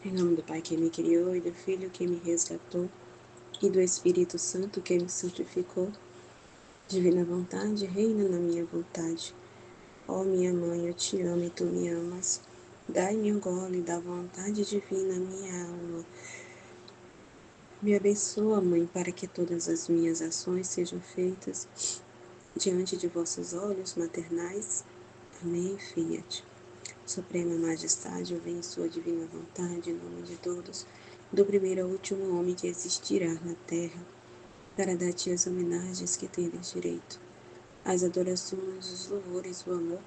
Em nome do Pai que me criou, e do Filho que me resgatou, e do Espírito Santo que me santificou. Divina vontade, reina na minha vontade. Ó minha mãe, eu te amo e tu me amas. Dai-me um gole da vontade divina, minha alma. Me abençoa, Mãe, para que todas as minhas ações sejam feitas diante de vossos olhos maternais. Amém, Fiat. Suprema Majestade, eu venho em sua divina vontade, em nome de todos, do primeiro ao último homem que existirá na terra, para dar-te as homenagens que tendes direito, as adorações, os louvores, o amor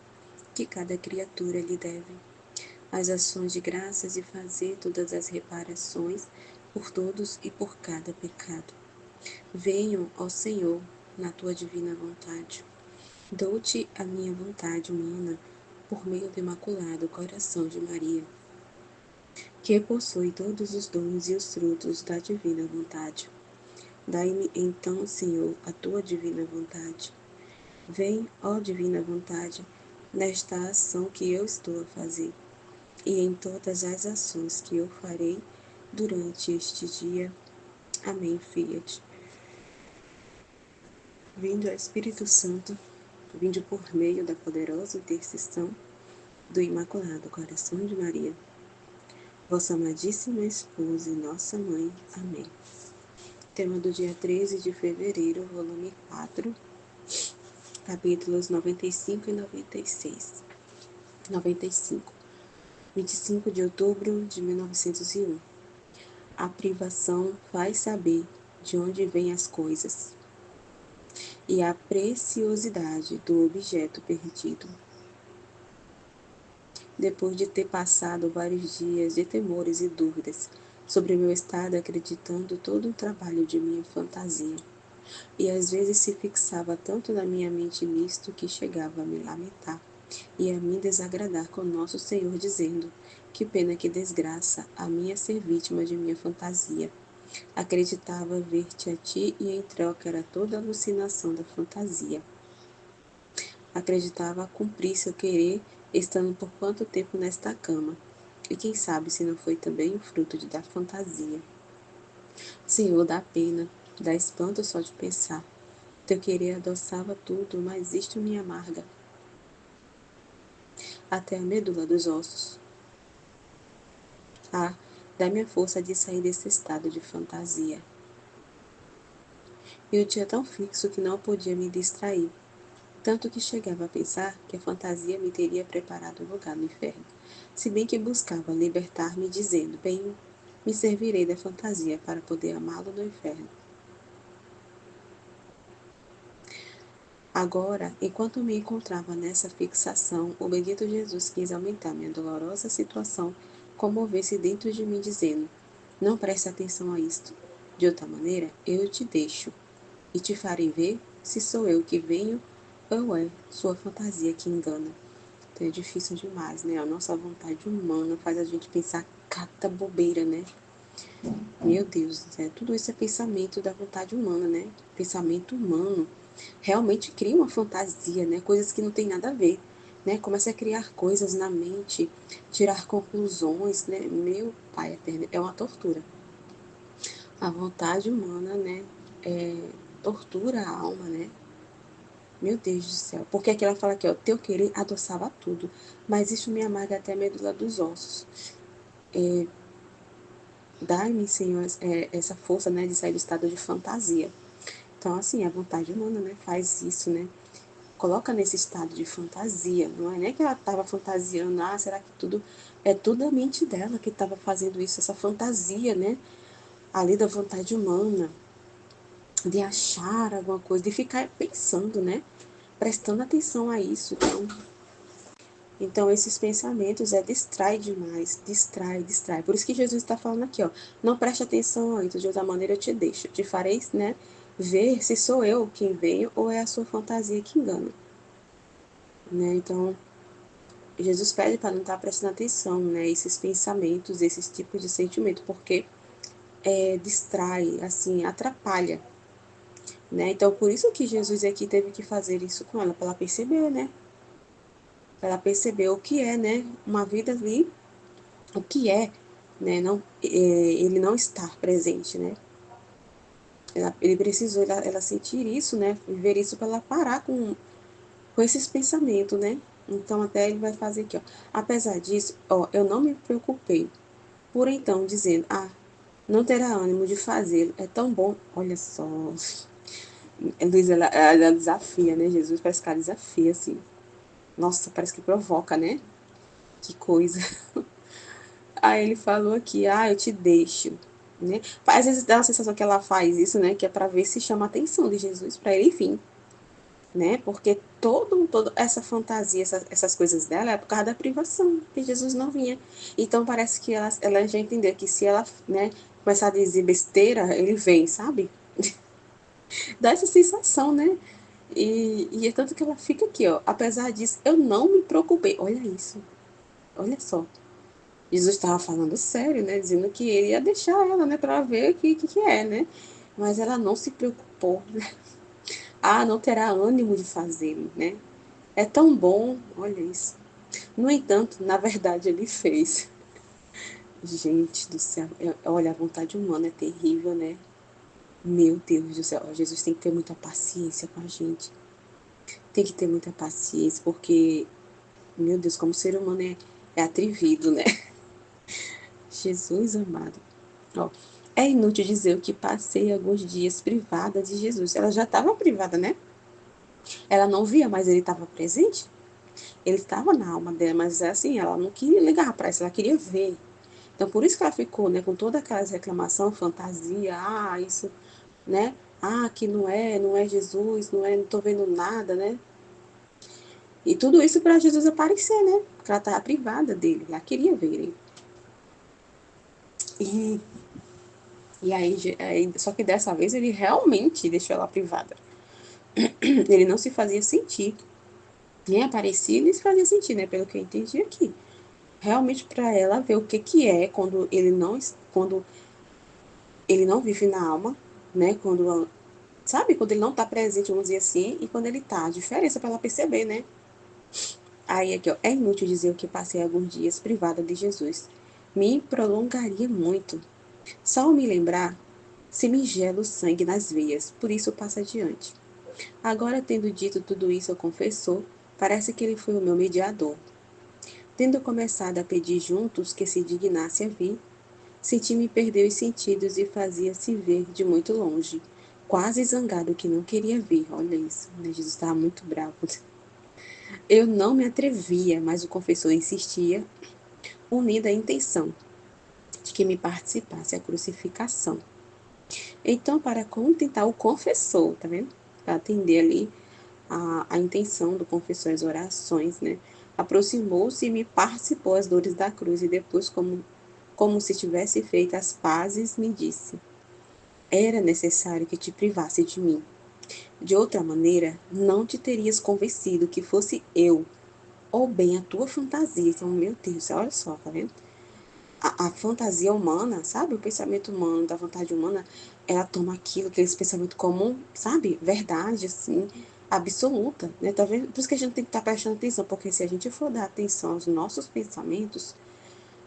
que cada criatura lhe deve, as ações de graças e fazer todas as reparações por todos e por cada pecado. Venho, ó Senhor, na tua divina vontade. Dou-te a minha vontade humana por meio do Imaculado Coração de Maria, que possui todos os dons e os frutos da divina vontade. Dai-me então, Senhor, a tua divina vontade. Vem, ó divina vontade, nesta ação que eu estou a fazer, e em todas as ações que eu farei durante este dia. Amém, Fiat. Vinde ao Espírito Santo, vinde por meio da poderosa intercessão do Imaculado Coração de Maria, vossa amadíssima esposa e nossa mãe. Amém. Tema do dia 13 de fevereiro, volume 4, capítulos 95 e 96. 95. 25 de outubro de 1901. A privação faz saber de onde vêm as coisas e a preciosidade do objeto perdido. Depois de ter passado vários dias de temores e dúvidas sobre o meu estado, acreditando todo o trabalho de minha fantasia, e às vezes se fixava tanto na minha mente nisto que chegava a me lamentar e a me desagradar com nosso Senhor, dizendo: que pena, que desgraça, a minha ser vítima de minha fantasia. Acreditava ver-te a ti e em troca era toda alucinação da fantasia. Acreditava cumprir seu querer, estando por quanto tempo nesta cama, e quem sabe se não foi também o fruto da fantasia. Senhor, dá pena, dá espanto só de pensar. Teu querer adoçava tudo, mas isto me amarga até a medula dos ossos. Ah, dá-me a força de sair desse estado de fantasia. E o dia tão fixo que não podia me distrair, tanto que chegava a pensar que a fantasia me teria preparado um lugar no inferno, se bem que buscava libertar-me dizendo: bem, me servirei da fantasia para poder amá-lo no inferno. Agora, enquanto me encontrava nessa fixação, o bendito Jesus quis aumentar minha dolorosa situação, comover-se dentro de mim, dizendo: não preste atenção a isto. De outra maneira, eu te deixo, e te farei ver se sou eu que venho ou é sua fantasia que engana. Então é difícil demais, né? A nossa vontade humana faz a gente pensar cada bobeira, né? Meu Deus, tudo isso é pensamento da vontade humana, né? Pensamento humano realmente cria uma fantasia, né? Coisas que não tem nada a ver, né? Começa a criar coisas na mente, tirar conclusões, né? Meu Pai eterno, é uma tortura. A vontade humana, né? Tortura a alma, né? Meu Deus do céu. Porque aqui ela fala aqui, ó, teu querer adoçava tudo, mas isso me amarga até a medula dos ossos. Dai-me, Senhor, essa força, né, de sair do estado de fantasia. Então, assim, a vontade humana, né, faz isso, né? Coloca nesse estado de fantasia. Não é nem que ela estava fantasiando, será que tudo... É tudo a mente dela que estava fazendo isso, essa fantasia, né? Ali da vontade humana, de achar alguma coisa, de ficar pensando, né? Prestando atenção a isso. Então esses pensamentos distrai demais, distrai. Por isso que Jesus está falando aqui, ó, não preste atenção antes, de outra maneira eu te deixo, te farei, né, ver se sou eu quem venho ou é a sua fantasia que engana, né? Então Jesus pede para não estar prestando atenção, né, esses pensamentos, esses tipos de sentimento, porque distrai, assim, atrapalha, né? Então por isso que Jesus aqui teve que fazer isso com ela, para ela perceber, né? Para ela perceber o que é, né, uma vida ali, o que é né? Não, ele não estar presente, né? Ele precisou ela sentir isso, né? Viver isso para ela parar com esses pensamentos, né? Então até ele vai fazer aqui, ó. Apesar disso, ó, eu não me preocupei por então dizendo, não terá ânimo de fazê-lo. É tão bom, olha só. Luísa, ela desafia, né? Jesus parece que ela desafia, assim. Nossa, parece que provoca, né? Que coisa. Aí ele falou aqui, eu te deixo, né? Às vezes dá a sensação que ela faz isso, né? Que é para ver se chama a atenção de Jesus para ele vir, né? Porque toda essa fantasia, essas coisas dela é por causa da privação, que Jesus não vinha. Então parece que ela já entendeu que se ela, né, começar a dizer besteira, ele vem, sabe? Dá essa sensação, né? E é tanto que ela fica aqui, ó. Apesar disso, eu não me preocupei. Olha isso. Olha só. Jesus estava falando sério, né? Dizendo que ele ia deixar ela, né? Para ver o que é, né? Mas ela não se preocupou, né? Não terá ânimo de fazê-lo, né? É tão bom, olha isso. No entanto, na verdade, ele fez. Gente do céu, olha, a vontade humana é terrível, né? Meu Deus do céu, Jesus tem que ter muita paciência com a gente. Tem que ter muita paciência, porque, meu Deus, como ser humano é atrevido, né? Jesus amado. Ó, é inútil dizer o que passei alguns dias privada de Jesus. Ela já estava privada, né? Ela não via, mas ele estava presente. Ele estava na alma dela, mas assim, ela não queria ligar para isso, ela queria ver. Então, por isso que ela ficou, né, com toda aquelas reclamação, fantasia, isso, né? Que não é Jesus, não tô vendo nada, né? E tudo isso para Jesus aparecer, né? Porque ela estava privada dele, ela queria ver ele. E, e aí, só que dessa vez ele realmente deixou ela privada. Ele não se fazia sentir, nem aparecia, nem se fazia sentir, né? Pelo que eu entendi aqui. Realmente para ela ver o que é quando ele não vive na alma, né? Sabe? Quando ele não tá presente, vamos dizer assim, e quando ele tá. A diferença para ela perceber, né? Aí aqui, ó, é inútil dizer o que passei alguns dias privada de Jesus. Me prolongaria muito. Só ao me lembrar, se me gela o sangue nas veias, por isso passa adiante. Agora, tendo dito tudo isso ao confessor, parece que ele foi o meu mediador. Tendo começado a pedir juntos que se dignasse a vir, senti-me perder os sentidos e fazia-se ver de muito longe, quase zangado que não queria vir. Olha isso, né? Jesus estava muito bravo. Eu não me atrevia, mas o confessor insistia, unida à intenção de que me participasse a crucificação. Então, para contentar o confessor, tá vendo? Para atender ali a intenção do confessor, as orações, né? Aproximou-se e me participou as dores da cruz e depois, como se tivesse feito as pazes, me disse: era necessário que te privasse de mim. De outra maneira, não te terias convencido que fosse eu, ou bem a tua fantasia. Então, meu Deus, olha só, tá vendo? A fantasia humana, sabe? O pensamento humano, da vontade humana, ela toma aquele pensamento comum, sabe? Verdade, assim, absoluta, né? Tá vendo? Por isso que a gente tem que estar prestando atenção, porque se a gente for dar atenção aos nossos pensamentos,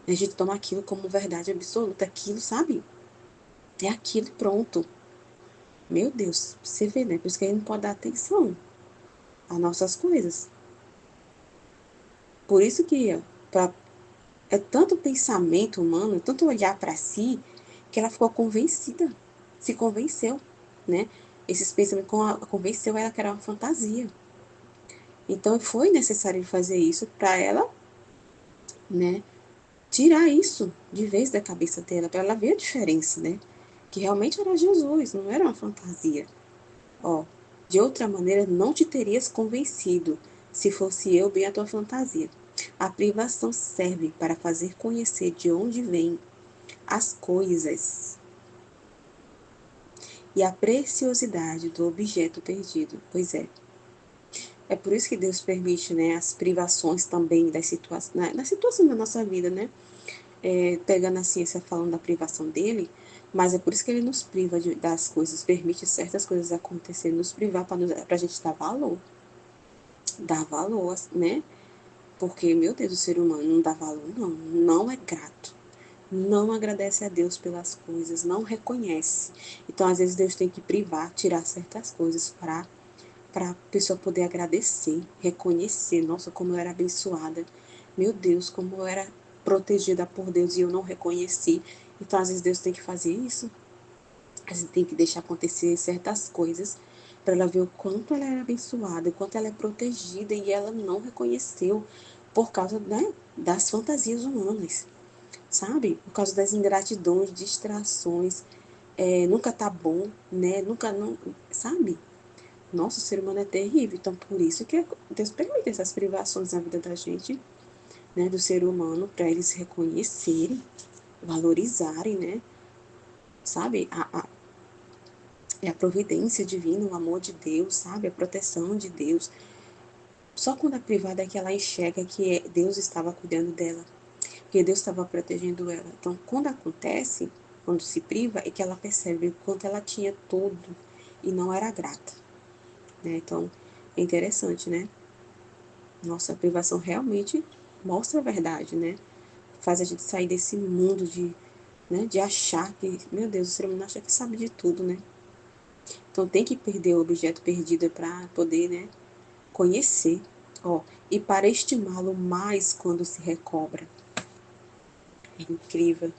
a gente toma aquilo como verdade absoluta, aquilo, sabe? É aquilo pronto. Meu Deus, você vê, né? Por isso que a gente não pode dar atenção às nossas coisas. Por isso que é tanto pensamento humano, tanto olhar para si, que ela ficou convencida, se convenceu, né? Esses pensamentos convenceu ela que era uma fantasia. Então foi necessário fazer isso para ela, né? Tirar isso de vez da cabeça dela, para ela ver a diferença, né? Que realmente era Jesus, não era uma fantasia. Ó, de outra maneira não te terias convencido, se fosse eu bem a tua fantasia. A privação serve para fazer conhecer de onde vêm as coisas e a preciosidade do objeto perdido. Pois é por isso que Deus permite, né, as privações também das situações, na situação da nossa vida, né? Pegando a ciência falando da privação dele, mas é por isso que ele nos priva das coisas, permite certas coisas acontecerem, nos privar para a gente dar valor, né? Porque, meu Deus, o ser humano não dá valor, não é grato. não agradece a Deus pelas coisas, não reconhece. Então, às vezes, Deus tem que privar, tirar certas coisas para a pessoa poder agradecer, reconhecer, nossa, como eu era abençoada, meu Deus, como eu era protegida por Deus e eu não reconheci. Então, às vezes, Deus tem que fazer isso. A gente tem que deixar acontecer certas coisas para ela ver o quanto ela era abençoada, o quanto ela é protegida e ela não reconheceu por causa, né, das fantasias humanas, sabe? Por causa das ingratidões, distrações, nunca tá bom, né? Nunca, não, sabe? Nossa, o ser humano é terrível. Então, por isso que Deus permite essas privações na vida da gente, né? Do ser humano, para eles reconhecerem, valorizarem, né? Sabe? É a providência divina, o amor de Deus, sabe? A proteção de Deus. Só quando é privada é que ela enxerga que Deus estava cuidando dela, que Deus estava protegendo ela. Então, quando acontece, quando se priva, é que ela percebe o quanto ela tinha tudo e não era grata, né? Então, é interessante, né? Nossa, a privação realmente mostra a verdade, né? Faz a gente sair desse mundo de achar que, meu Deus, o ser humano acha que sabe de tudo, né? Então tem que perder o objeto perdido para poder, né, conhecer, ó, e para estimá-lo mais quando se recobra. É incrível.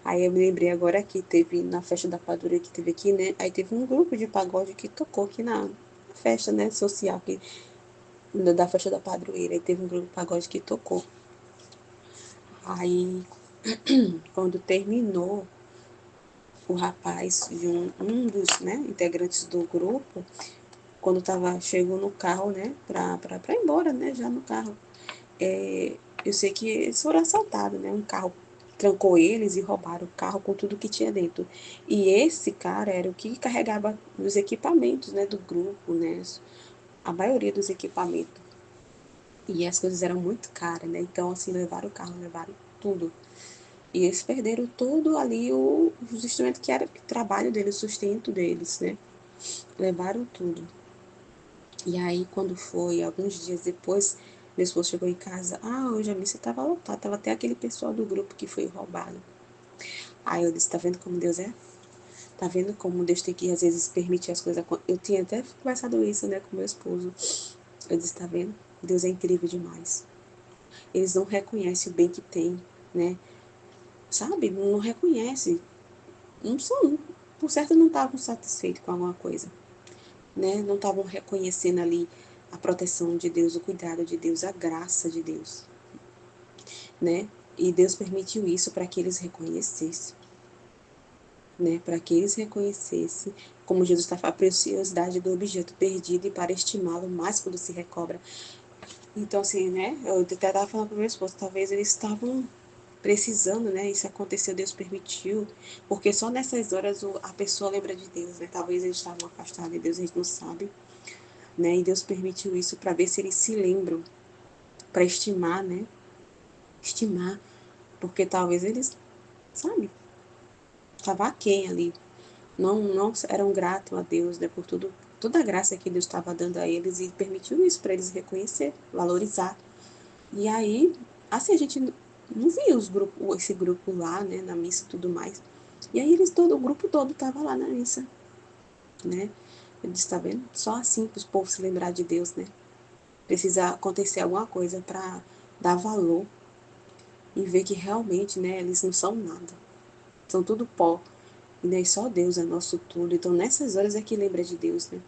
Aí eu me lembrei agora que teve na festa da padroeira que teve aqui, né? Aí teve um grupo de pagode que tocou aqui na festa, né, social que, da festa da padroeira. Aí teve um grupo de pagode que tocou. Aí quando terminou, o rapaz de um dos, né, integrantes do grupo, quando chegou no carro, né, pra ir embora, né, já no carro, eu sei que eles foram assaltados, né, um carro trancou eles e roubaram o carro com tudo que tinha dentro. E esse cara era o que carregava os equipamentos, né, do grupo, né, a maioria dos equipamentos. E as coisas eram muito caras, né, então, assim, levaram o carro, levaram tudo. E eles perderam todo ali os instrumentos que era o trabalho deles, o sustento deles, né? Levaram tudo. E aí, quando foi, alguns dias depois, meu esposo chegou em casa. Ah, hoje a missa estava lotada, tava até aquele pessoal do grupo que foi roubado. Aí eu disse, tá vendo como Deus é? Tá vendo como Deus tem que, às vezes, permitir as coisas. Eu tinha até conversado isso, né, com meu esposo. Eu disse, tá vendo? Deus é incrível demais. Eles não reconhecem o bem que tem, né? Sabe? Não reconhece. Não são, por certo, não estavam satisfeitos com alguma coisa, né? Não estavam reconhecendo ali a proteção de Deus, o cuidado de Deus, a graça de Deus, né? E Deus permitiu isso para que eles reconhecessem, né? Para que eles reconhecessem, como Jesus está falando, a preciosidade do objeto perdido e para estimá-lo mais quando se recobra. Então, assim, né? Eu até estava falando para o meu esposo, talvez eles estavam precisando, né? Isso aconteceu, Deus permitiu, porque só nessas horas a pessoa lembra de Deus, né? Talvez eles estavam afastados de Deus, a gente não sabe, né? E Deus permitiu isso para ver se eles se lembram, para estimar, né? Estimar, porque talvez eles, sabe, estavam aquém ali, não eram gratos a Deus, né? Por tudo, toda a graça que Deus estava dando a eles e permitiu isso para eles reconhecer, valorizar. E aí, assim, a gente não via esse grupo lá, né, na missa e tudo mais. E aí o grupo todo tava lá na missa, né? Eu disse, tá vendo? Só assim para os povos se lembrar de Deus, né? Precisa acontecer alguma coisa para dar valor e ver que realmente, né, eles não são nada. São tudo pó. E né, só Deus é nosso tudo. Então, nessas horas é que lembra de Deus, né?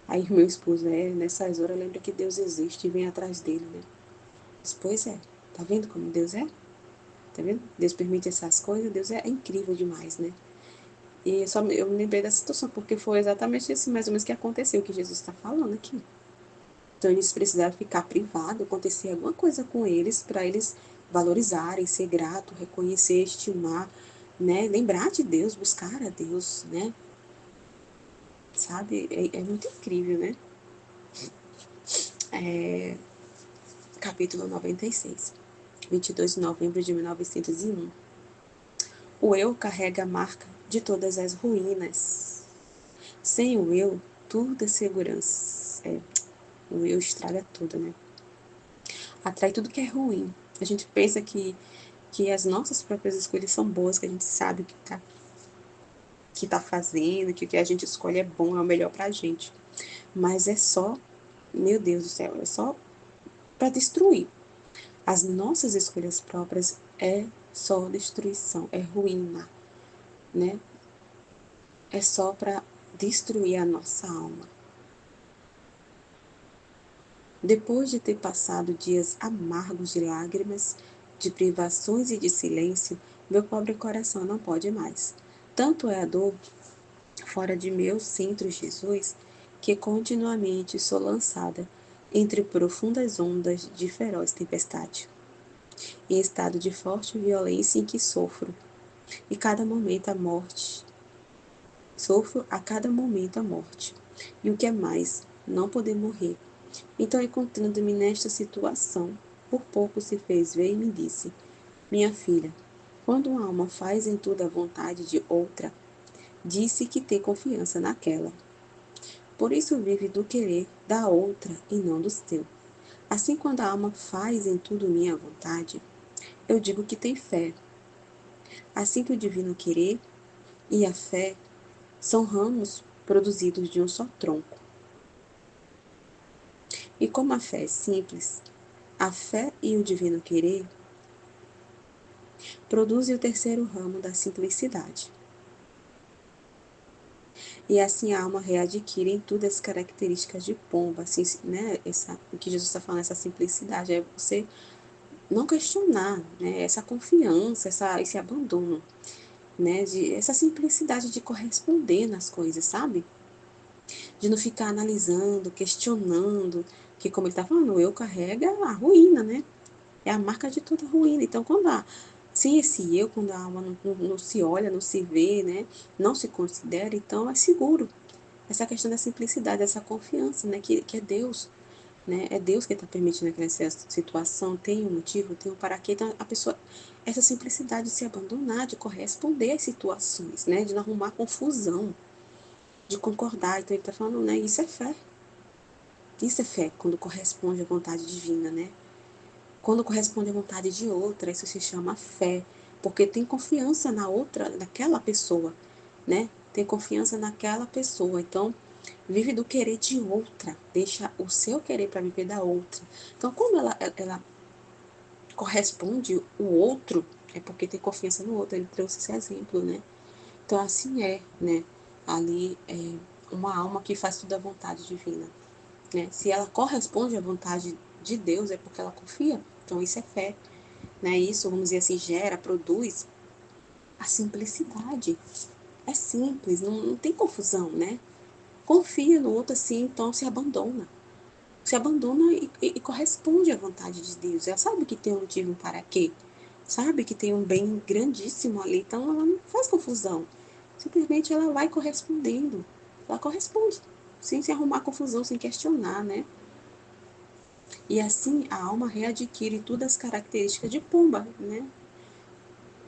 Aí meu esposo, né, nessas horas lembra que Deus existe e vem atrás dele, né? Pois é, tá vendo como Deus é? Tá vendo? Deus permite essas coisas, Deus é incrível demais, né? E eu me lembrei dessa situação, porque foi exatamente assim, mais ou menos, que aconteceu, que Jesus está falando aqui. Então, eles precisaram ficar privados, acontecer alguma coisa com eles, para eles valorizarem, ser grato, reconhecer, estimar, né? Lembrar de Deus, buscar a Deus, né? Sabe? É muito incrível, né? Capítulo 96, 22 de novembro de 1901. O eu carrega a marca de todas as ruínas. Sem o eu, tudo é segurança. O eu estraga tudo, né? Atrai tudo que é ruim. A gente pensa que que as nossas próprias escolhas são boas, que a gente sabe que tá fazendo, que o que a gente escolhe é bom, é o melhor pra gente. Mas é só, meu Deus do céu, é só para destruir. As nossas escolhas próprias é só destruição, é ruína, né? É só para destruir a nossa alma. Depois de ter passado dias amargos de lágrimas, de privações e de silêncio, meu pobre coração não pode mais. Tanto é a dor fora de meu centro, Jesus, que continuamente sou lançada entre profundas ondas de feroz tempestade, em estado de forte violência em que sofro, e cada momento a morte. Sofro a cada momento a morte. E o que é mais, não poder morrer. Então, encontrando-me nesta situação, por pouco se fez ver e me disse: Minha filha, quando uma alma faz em tudo a vontade de outra, disse que tem confiança naquela. Por isso vive do querer da outra e não do seu. Assim, quando a alma faz em tudo minha vontade, eu digo que tem fé. Assim que o divino querer e a fé são ramos produzidos de um só tronco. E como a fé é simples, a fé e o divino querer produzem o terceiro ramo da simplicidade. E assim a alma readquire em tudo as características de pomba, assim, né? O que Jesus está falando, essa simplicidade, é você não questionar, né? Essa confiança, esse abandono, né? Essa simplicidade de corresponder nas coisas, sabe? De não ficar analisando, questionando, que como ele está falando, o eu carrega a ruína, né? É a marca de toda ruína. Então, sem esse eu, quando a alma não se olha, não se vê, né? Não se considera, então é seguro. Essa questão da simplicidade, essa confiança, né? Que é Deus, né? É Deus que está permitindo aquela situação, tem um motivo, tem um para quê. Então, a pessoa, essa simplicidade de se abandonar, de corresponder às situações, né? De não arrumar confusão, de concordar. Então, ele está falando, né? Isso é fé. Isso é fé, quando corresponde à vontade divina, né? Quando corresponde à vontade de outra, isso se chama fé, porque tem confiança na outra, naquela pessoa, né? Tem confiança naquela pessoa. Então, vive do querer de outra, deixa o seu querer para viver da outra. Então, quando ela corresponde o outro, é porque tem confiança no outro. Ele trouxe esse exemplo, né? Então, assim é, né? Ali é uma alma que faz tudo à vontade divina, né? Se ela corresponde à vontade de Deus, é porque ela confia. Então, isso é fé, né? Isso, vamos dizer assim, gera, produz a simplicidade. É simples, não tem confusão, né? Confia no outro assim, então se abandona. Se abandona e corresponde à vontade de Deus. Ela sabe que tem um motivo para quê. Sabe que tem um bem grandíssimo ali, então ela não faz confusão. Simplesmente ela vai correspondendo. Ela corresponde, sem se arrumar confusão, sem questionar, né? E assim a alma readquire todas as características de pomba, né?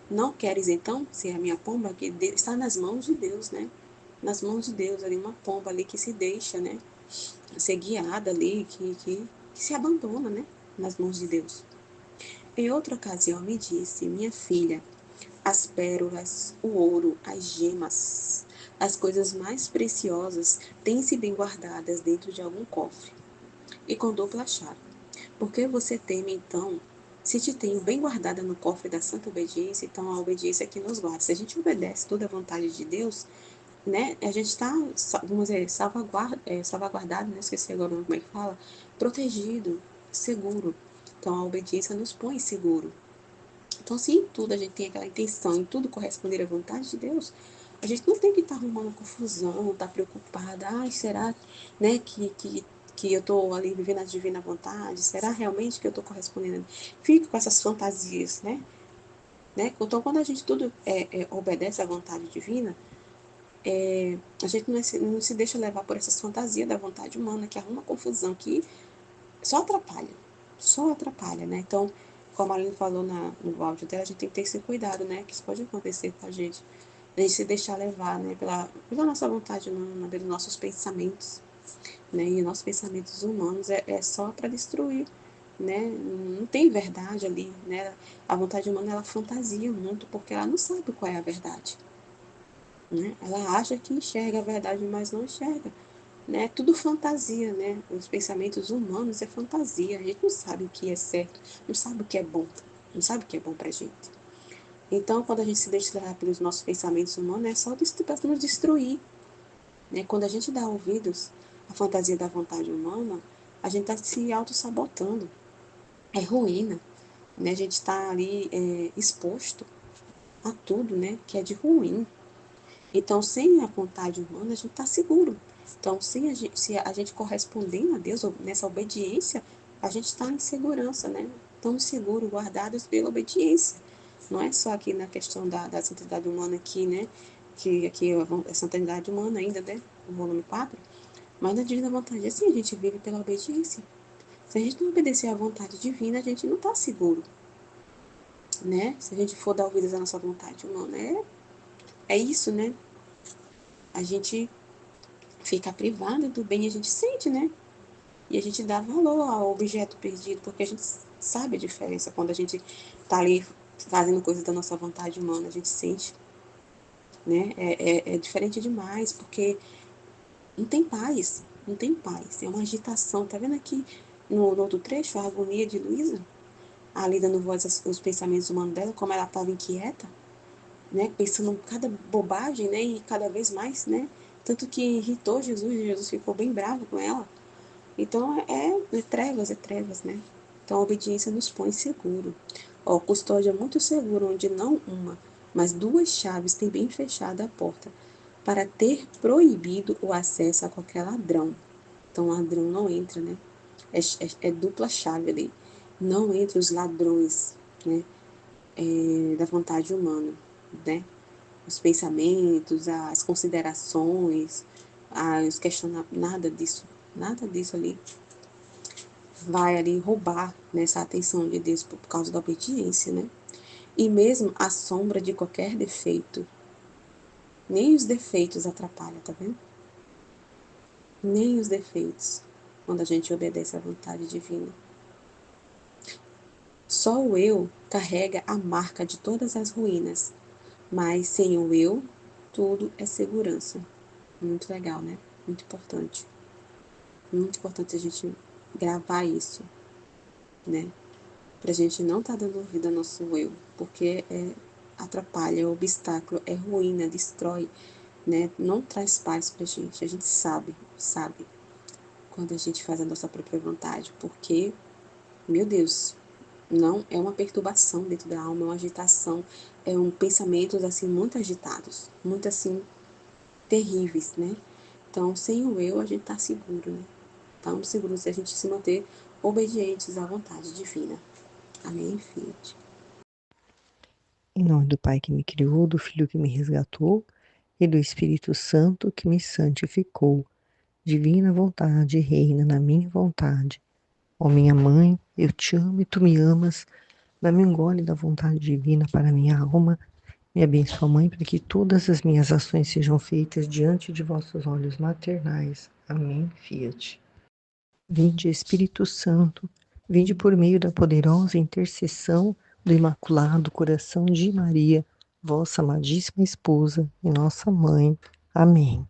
Não queres então ser a minha pomba, que está nas mãos de Deus, né? Nas mãos de Deus, ali uma pomba ali que se deixa, né? Ser guiada ali, que se abandona, né? Nas mãos de Deus. Em outra ocasião me disse, minha filha, as pérolas, o ouro, as gemas, as coisas mais preciosas têm-se bem guardadas dentro de algum cofre e com dupla chave. Por que você teme, então, se te tenho bem guardada no cofre da santa obediência, então a obediência é que nos guarda. Se a gente obedece toda a vontade de Deus, né, a gente está, vamos dizer, salvaguardado, né, esqueci agora como é que fala, protegido, seguro. Então a obediência nos põe seguro. Então, se em tudo a gente tem aquela intenção, em tudo corresponder à vontade de Deus, a gente não tem que estar arrumando confusão, estar preocupada, será, né, que eu estou ali vivendo a divina vontade? Será realmente que eu estou correspondendo? Fico com essas fantasias, né? Então, quando a gente tudo obedece à vontade divina, a gente não se deixa levar por essas fantasias da vontade humana, que arruma confusão, que só atrapalha. Só atrapalha, né? Então, como a Aline falou no áudio dela, a gente tem que ter esse cuidado, né? Que isso pode acontecer com a gente. A gente se deixar levar, né? Pela nossa vontade humana, pelos nossos pensamentos, né? E nossos pensamentos humanos é só para destruir, né? Não tem verdade ali, né? A vontade humana, ela fantasia muito, porque ela não sabe qual é a verdade, né? Ela acha que enxerga a verdade, mas não enxerga, né? Tudo fantasia, né? Os pensamentos humanos é fantasia. A gente não sabe o que é certo, não sabe o que é bom, não sabe o que é bom pra gente. Então, quando a gente se deixa levar pelos nossos pensamentos humanos, é só para nos destruir, né? Quando a gente dá ouvidos à fantasia da vontade humana, a gente está se auto-sabotando. É ruína, né? A gente está ali exposto a tudo, né? Que é de ruim. Então, sem a vontade humana, a gente está seguro. Então, se a gente correspondendo a Deus nessa obediência, a gente está em segurança, né? Estamos seguros, guardados pela obediência. Não é só aqui na questão da santidade humana aqui, né? Que aqui é a santidade humana ainda, né? O volume 4. Mas na divina vontade, assim, a gente vive pela obediência. Se a gente não obedecer à vontade divina, a gente não está seguro, né? Se a gente for dar ouvidos à nossa vontade humana, é isso, né? A gente fica privado do bem, a gente sente, né? E a gente dá valor ao objeto perdido, porque a gente sabe a diferença quando a gente tá ali fazendo coisas da nossa vontade humana, a gente sente, né? É diferente demais, porque não tem paz, não tem paz. É uma agitação. Tá vendo aqui no outro trecho, a agonia de Luísa? Ali dando voz aos pensamentos humanos dela, como ela estava inquieta, né? Pensando em cada bobagem, né? E cada vez mais, né? Tanto que irritou Jesus, e Jesus ficou bem bravo com ela. Então é trevas, né? Então a obediência nos põe seguro. Ó, custódia muito seguro, onde não uma, mas duas chaves têm bem fechada a porta, para ter proibido o acesso a qualquer ladrão. Então o ladrão não entra, né? É dupla chave ali. Não entra os ladrões, né? Da vontade humana, né? Os pensamentos, as considerações, os questionamentos, nada disso ali vai ali roubar nessa atenção de Deus por causa da obediência, né? E mesmo a sombra de qualquer defeito, nem os defeitos atrapalham, tá vendo? Nem os defeitos, quando a gente obedece à vontade divina. Só o eu carrega a marca de todas as ruínas, mas sem o eu, tudo é segurança. Muito legal, né? Muito importante. Muito importante a gente gravar isso, né? Pra gente não estar dando ouvido ao nosso eu, porque atrapalha, é obstáculo, é ruína, destrói, né? Não traz paz pra gente. A gente sabe, quando a gente faz a nossa própria vontade, porque, meu Deus, não é uma perturbação dentro da alma, é uma agitação, é um pensamentos assim muito agitados, muito assim terríveis, né? Então, sem o eu, a gente tá seguro, né? Estamos seguros se a gente se manter obedientes à vontade divina. Amém, Fiat. Em nome do Pai que me criou, do Filho que me resgatou e do Espírito Santo que me santificou. Divina vontade reina na minha vontade. Ó minha mãe, eu te amo e tu me amas. Dá-me um gole da vontade divina para minha alma. Me abençoa, Mãe, para que todas as minhas ações sejam feitas diante de vossos olhos maternais. Amém, Fiat. Vinde, Espírito Santo, vinde por meio da poderosa intercessão do Imaculado Coração de Maria, vossa amadíssima esposa e nossa mãe. Amém.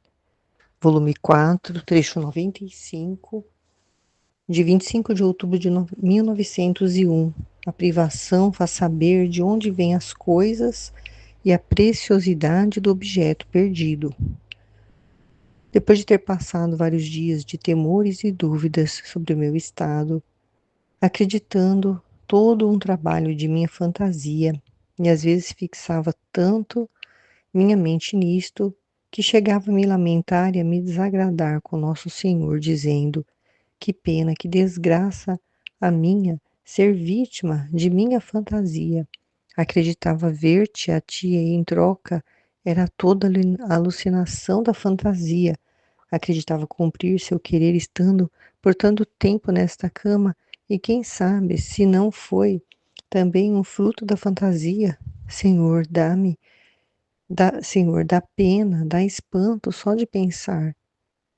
Volume 4, trecho 95, de 25 de outubro de 1901. A privação faz saber de onde vêm as coisas e a preciosidade do objeto perdido. Depois de ter passado vários dias de temores e dúvidas sobre o meu estado, acreditando todo um trabalho de minha fantasia, e às vezes fixava tanto minha mente nisto, que chegava a me lamentar e a me desagradar com Nosso Senhor, dizendo: que pena, que desgraça a minha ser vítima de minha fantasia. Acreditava ver-te a ti e em troca era toda alucinação da fantasia. Acreditava cumprir seu querer estando por tanto tempo nesta cama, e quem sabe se não foi também um fruto da fantasia. Senhor, Senhor, dá pena, dá espanto só de pensar.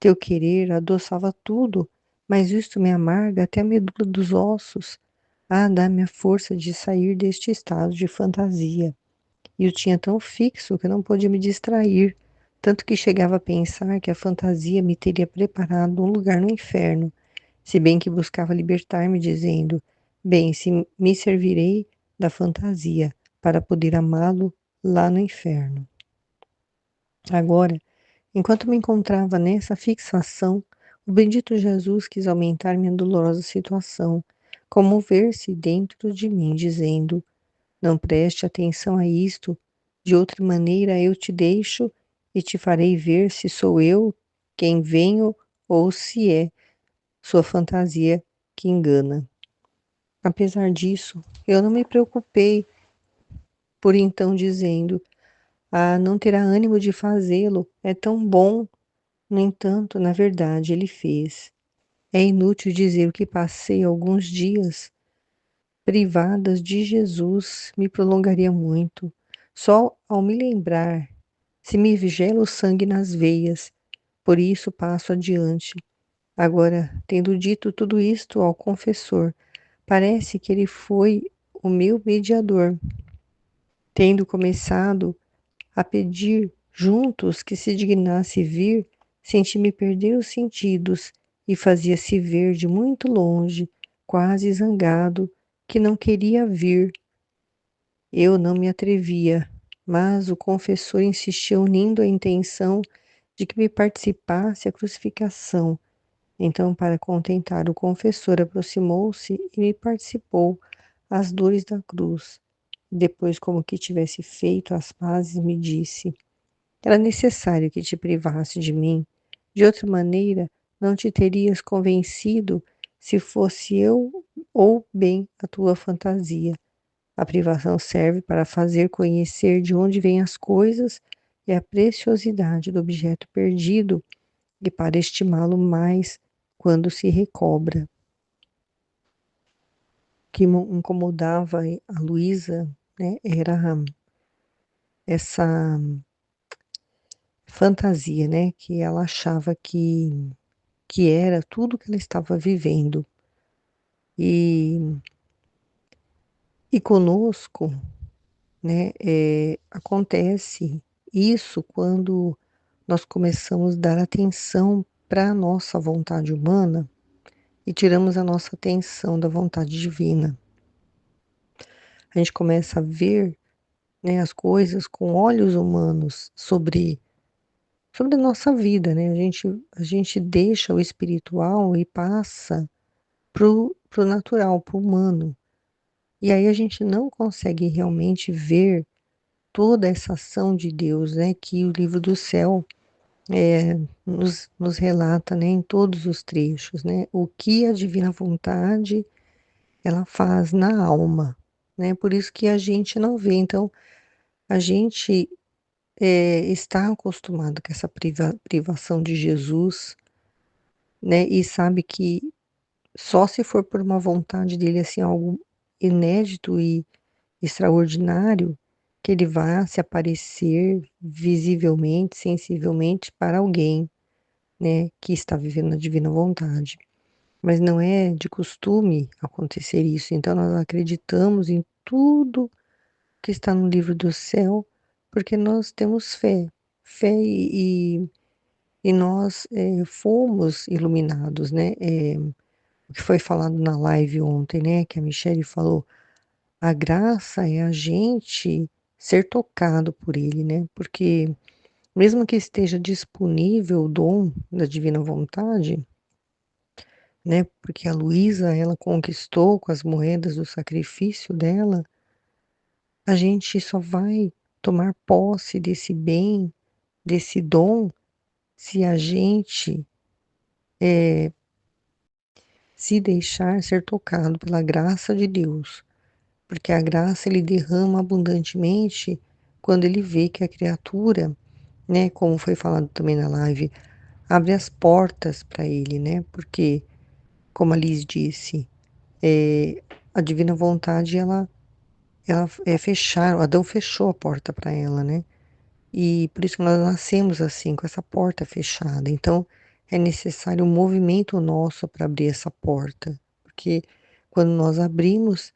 Teu querer adoçava tudo, mas isto me amarga até a medula dos ossos. Ah, dá-me a força de sair deste estado de fantasia. E o tinha tão fixo que não podia me distrair, tanto que chegava a pensar que a fantasia me teria preparado um lugar no inferno, se bem que buscava libertar-me, dizendo: bem, se me servirei da fantasia para poder amá-lo lá no inferno. Agora, enquanto me encontrava nessa fixação, o bendito Jesus quis aumentar minha dolorosa situação, comover-se dentro de mim, dizendo: não preste atenção a isto, de outra maneira eu te deixo e te farei ver se sou eu quem venho ou se é sua fantasia que engana. Apesar disso, eu não me preocupei por então dizendo: ah, não terá ânimo de fazê-lo, é tão bom. No entanto, na verdade, ele fez. É inútil dizer que passei alguns dias privadas de Jesus, me prolongaria muito. Só ao me lembrar, se me gela o sangue nas veias, por isso passo adiante. Agora, tendo dito tudo isto ao confessor, parece que ele foi o meu mediador, tendo começado a pedir juntos que se dignasse vir, senti-me perder os sentidos e fazia-se ver de muito longe, quase zangado, que não queria vir. Eu não me atrevia, mas o confessor insistia unindo a intenção de que me participasse a crucificação. Então, para contentar o confessor, aproximou-se e me participou as dores da cruz. Depois, como que tivesse feito as pazes, me disse: era necessário que te privasse de mim. De outra maneira, não te terias convencido se fosse eu ou bem a tua fantasia. A privação serve para fazer conhecer de onde vêm as coisas e a preciosidade do objeto perdido e para estimá-lo mais quando se recobra. O que incomodava a Luísa, né, era essa fantasia, né, que ela achava que era tudo que ela estava vivendo. E, e conosco, né, acontece isso quando nós começamos a dar atenção para a nossa vontade humana e tiramos a nossa atenção da vontade divina. A gente começa a ver, né, as coisas com olhos humanos sobre a nossa vida, né? A gente deixa o espiritual e passa pro natural, pro humano. E aí a gente não consegue realmente ver toda essa ação de Deus, né, que o livro do céu nos relata, né, em todos os trechos, né, o que a divina vontade ela faz na alma, né, por isso que a gente não vê. Então, a gente está acostumado com essa privação de Jesus, né, e sabe que só se for por uma vontade dele, assim, algo inédito e extraordinário, que ele vá se aparecer visivelmente, sensivelmente para alguém, né, que está vivendo a divina vontade. Mas não é de costume acontecer isso. Então nós acreditamos em tudo que está no livro do céu, porque nós temos fé, fé e nós fomos iluminados, né? O que foi falado na live ontem, né? Que a Michelle falou, a graça é a gente ser tocado por ele, né? Porque mesmo que esteja disponível o dom da divina vontade, né? Porque a Luísa, ela conquistou com as moedas do sacrifício dela, a gente só vai tomar posse desse bem, desse dom, se a gente se deixar ser tocado pela graça de Deus. Porque a graça ele derrama abundantemente quando ele vê que a criatura, né, como foi falado também na live, abre as portas para ele, né? Porque, como a Liz disse, a divina vontade ela é fechar, Adão fechou a porta para ela, né? E por isso que nós nascemos assim, com essa porta fechada. Então, é necessário um movimento nosso para abrir essa porta, porque quando nós abrimos,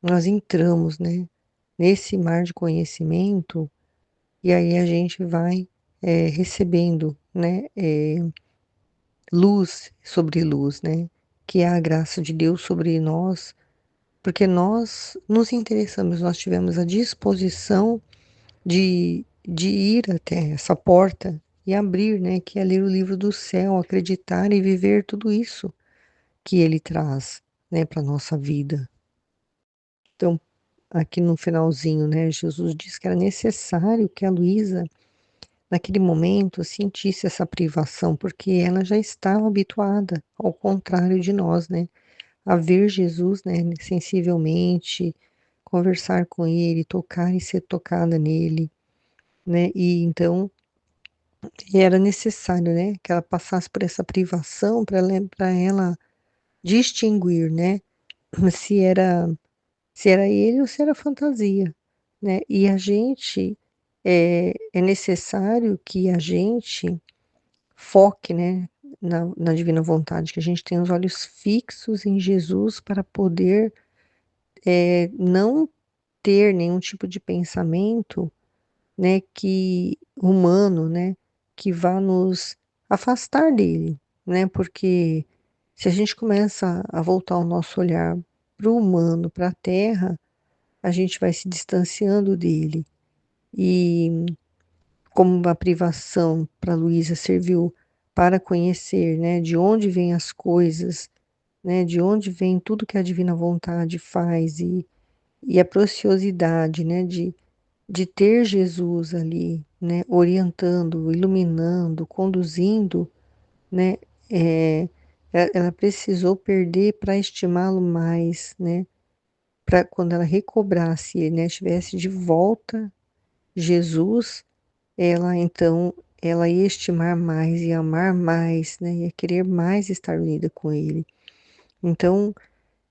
nós entramos, né, nesse mar de conhecimento e aí a gente vai recebendo, né, luz sobre luz, né, que é a graça de Deus sobre nós, porque nós nos interessamos, nós tivemos a disposição de ir até essa porta e abrir, né, que é ler o livro do céu, acreditar e viver tudo isso que ele traz, né, para nossa vida. Então, aqui no finalzinho, né, Jesus disse que era necessário que a Luísa, naquele momento, sentisse essa privação, porque ela já estava habituada, ao contrário de nós, né, a ver Jesus, né, sensivelmente, conversar com ele, tocar e ser tocada nele, né, e então era necessário, né, que ela passasse por essa privação para ela distinguir, né, se era se era ele ou se era fantasia, né. E a gente, é necessário que a gente foque, né, na divina vontade, que a gente tenha os olhos fixos em Jesus para poder, não ter nenhum tipo de pensamento, né, que humano, né, que vá nos afastar dele, né, porque se a gente começa a voltar o nosso olhar para o humano, para a terra, a gente vai se distanciando dele. E como uma privação para Luísa serviu para conhecer, né, de onde vêm as coisas, né, de onde vem tudo que a divina vontade faz e a preciosidade, né, de ter Jesus ali, né, orientando, iluminando, conduzindo, né, ela precisou perder para estimá-lo mais, né, para quando ela recobrasse, né, estivesse de volta Jesus, ela então, ela ia estimar mais, ia amar mais, né, ia querer mais estar unida com ele. Então,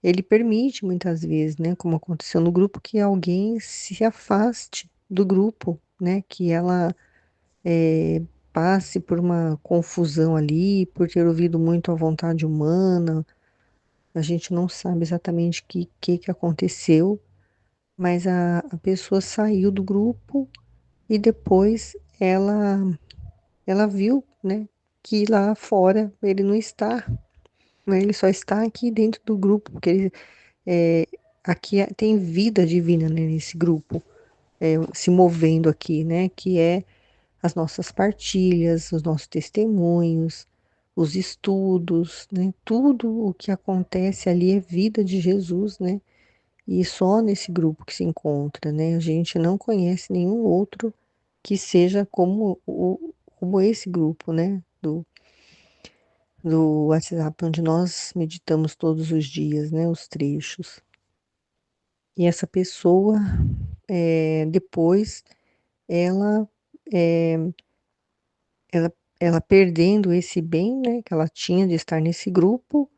ele permite muitas vezes, né, como aconteceu no grupo, que alguém se afaste do grupo, né, que ela passe por uma confusão ali, por ter ouvido muito a vontade humana. A gente não sabe exatamente o que aconteceu, mas a pessoa saiu do grupo e depois ela viu, né, que lá fora ele não está, né, ele só está aqui dentro do grupo, porque ele, é, aqui tem vida divina, né, nesse grupo, se movendo aqui, né, que é as nossas partilhas, os nossos testemunhos, os estudos, né? Tudo o que acontece ali é vida de Jesus, né? E só nesse grupo que se encontra, né? A gente não conhece nenhum outro que seja como esse grupo, né? Do WhatsApp, onde nós meditamos todos os dias, né? Os trechos. E essa pessoa, depois, ela é, Ela ela perdendo esse bem, né, que ela tinha de estar nesse grupo,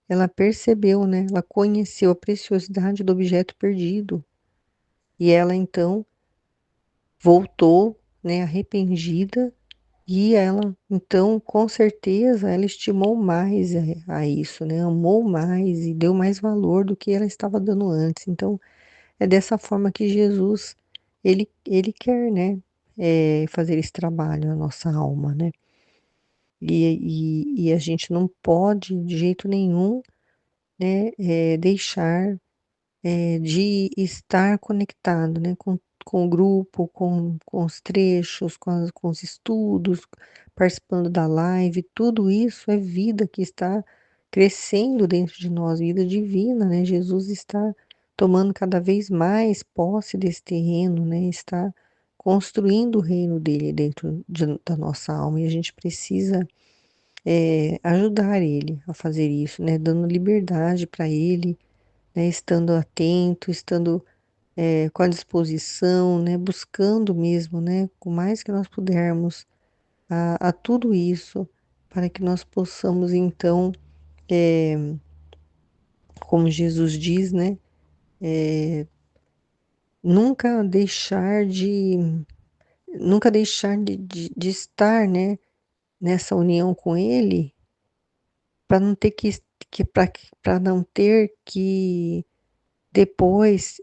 ela percebeu, né, ela conheceu a preciosidade do objeto perdido. E ela então voltou, né, arrependida, e ela então, com certeza, ela estimou mais a isso, né, amou mais e deu mais valor do que ela estava dando antes. Então, é dessa forma que Jesus, ele quer, né, fazer esse trabalho na nossa alma, né. E a gente não pode de jeito nenhum, né, deixar, de estar conectado, né, com o grupo, com os trechos, com os estudos, participando da live, tudo isso é vida que está crescendo dentro de nós, vida divina, né, Jesus está tomando cada vez mais posse desse terreno, né, está construindo o reino dele dentro da nossa alma e a gente precisa ajudar ele a fazer isso, né, dando liberdade para ele, né, estando atento, estando, com a disposição, né, buscando mesmo, né, o mais que nós pudermos a tudo isso, para que nós possamos então, como Jesus diz, né, nunca deixar de nunca deixar de estar, né, nessa união com Ele, para não ter para não ter que depois,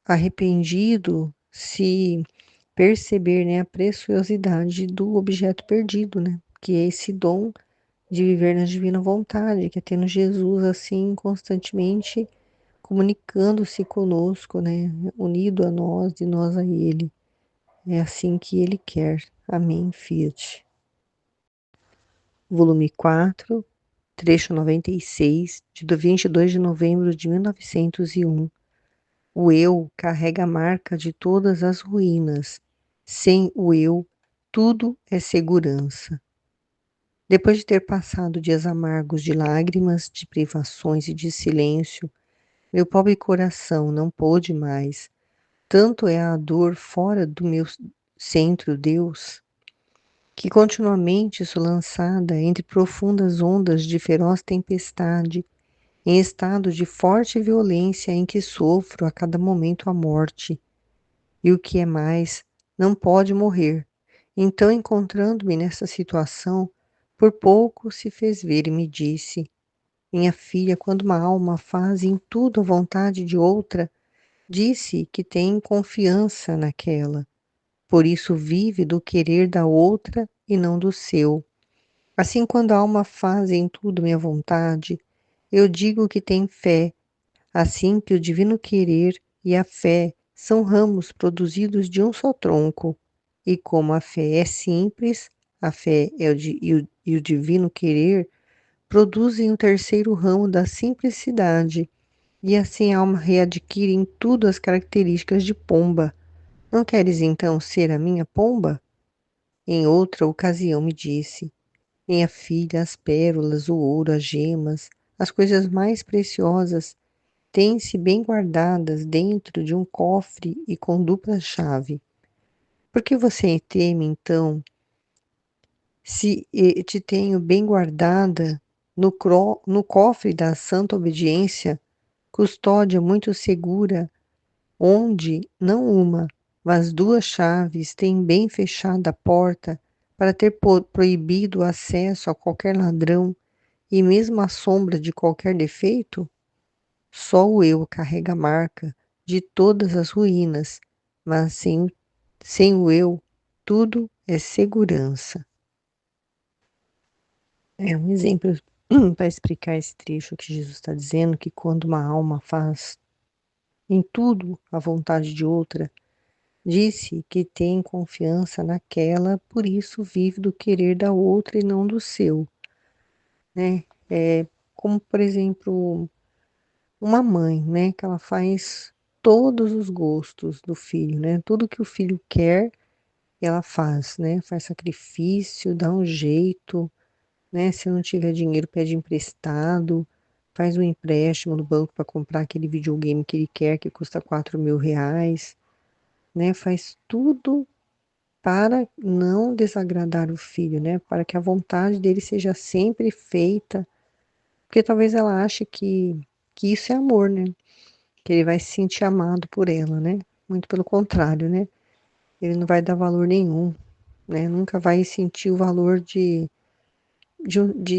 arrependido, se perceber, né, a preciosidade do objeto perdido, né? Que é esse dom de viver na divina vontade, que é tendo Jesus assim constantemente comunicando-se conosco, né? Unido a nós e nós a Ele. É assim que Ele quer. Amém, Fiat. Volume 4, trecho 96, de 22 de novembro de 1901. O eu carrega a marca de todas as ruínas. Sem o eu, tudo é segurança. Depois de ter passado dias amargos de lágrimas, de privações e de silêncio, meu pobre coração não pôde mais. Tanto é a dor fora do meu centro, Deus, que continuamente sou lançada entre profundas ondas de feroz tempestade, em estado de forte violência em que sofro a cada momento a morte. E o que é mais, não pode morrer. Então, encontrando-me nessa situação, por pouco se fez ver e me disse: Minha filha, quando uma alma faz em tudo a vontade de outra, disse que tem confiança naquela. Por isso vive do querer da outra e não do seu. Assim, quando a alma faz em tudo minha vontade, eu digo que tem fé, assim que o divino querer e a fé são ramos produzidos de um só tronco. E como a fé é simples, a fé é e o divino querer produzem o terceiro ramo da simplicidade, e assim a alma readquire em tudo as características de pomba. Não queres então ser a minha pomba? Em outra ocasião me disse: Minha filha, as pérolas, o ouro, as gemas, as coisas mais preciosas, têm-se bem guardadas dentro de um cofre e com dupla chave. Por que você teme, então, se te tenho bem guardada no cofre da santa obediência, custódia muito segura, onde não uma, mas duas chaves têm bem fechada a porta para ter proibido o acesso a qualquer ladrão e mesmo a sombra de qualquer defeito? Só o eu carrega a marca de todas as ruínas, mas sem o eu, tudo é segurança. É um exemplo para explicar esse trecho que Jesus está dizendo que quando uma alma faz em tudo a vontade de outra, disse que tem confiança naquela, por isso vive do querer da outra e não do seu, né? É como, por exemplo, uma mãe, né, que ela faz todos os gostos do filho, né? Tudo que o filho quer, ela faz, né? Faz sacrifício, dá um jeito, né? Se não tiver dinheiro, pede emprestado, faz um empréstimo no banco para comprar aquele videogame que ele quer, que custa R$ 4.000, né? Faz tudo para não desagradar o filho, né? Para que a vontade dele seja sempre feita, porque talvez ela ache que isso é amor, né? Que ele vai se sentir amado por ela, né? Muito pelo contrário, né? Ele não vai dar valor nenhum, né? Nunca vai sentir o valor de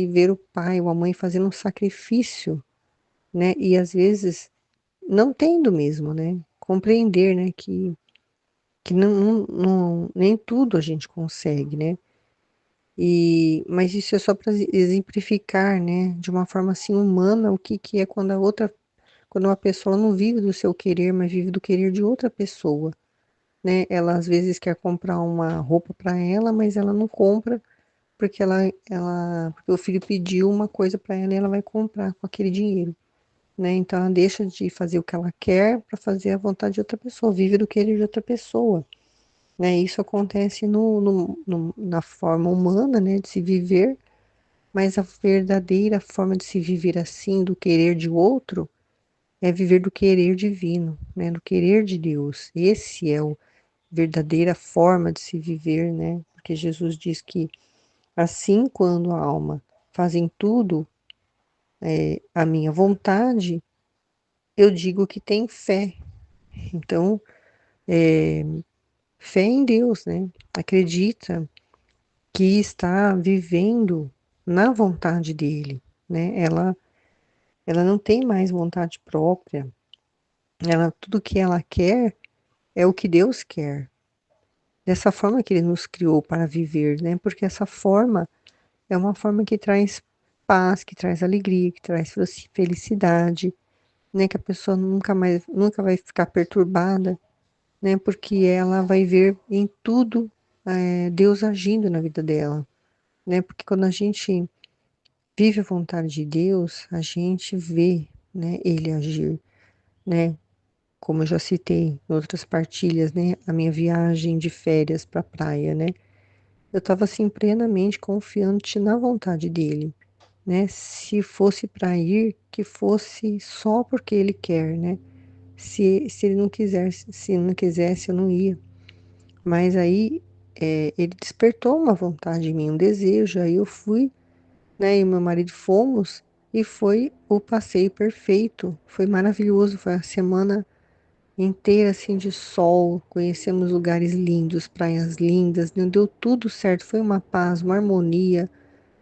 ver o pai ou a mãe fazendo um sacrifício, né? E às vezes não tendo mesmo, né? Compreender, né? Que nem tudo a gente consegue, né? Mas isso é só para exemplificar, né? De uma forma assim humana, o que é quando uma pessoa não vive do seu querer, mas vive do querer de outra pessoa, né? Ela às vezes quer comprar uma roupa para ela, mas ela não compra porque o filho pediu uma coisa para ela e ela vai comprar com aquele dinheiro, né? Então ela deixa de fazer o que ela quer para fazer a vontade de outra pessoa, vive do querer de outra pessoa, né? Isso acontece na forma humana, né, de se viver, mas a verdadeira forma de se viver assim, do querer de outro, é viver do querer divino, né? Do querer de Deus. Esse é o verdadeira forma de se viver, né? Porque Jesus diz que assim, quando a alma faz em tudo a minha vontade, eu digo que tem fé. Então, fé em Deus, né? Acredita, que está vivendo na vontade dele, né? Ela não tem mais vontade própria. Tudo que ela quer é o que Deus quer. Dessa forma que ele nos criou para viver, né? Porque essa forma é uma forma que traz paz, que traz alegria, que traz felicidade, né? Que a pessoa nunca vai ficar perturbada, né? Porque ela vai ver em tudo Deus agindo na vida dela, né? Porque quando a gente vive a vontade de Deus, a gente vê, né? Ele agir, né? Como eu já citei em outras partilhas, né? A minha viagem de férias para a praia, né? Eu estava assim plenamente confiante na vontade dele, né? Se fosse para ir, que fosse só porque ele quer, né? Se ele não quisesse, se não quisesse, eu não ia. Mas aí ele despertou uma vontade em mim, um desejo. Aí eu fui, né? E meu marido fomos e foi o passeio perfeito. Foi maravilhoso, foi a semana inteira assim de sol, conhecemos lugares lindos, praias lindas, né? Deu tudo certo, foi uma paz, uma harmonia,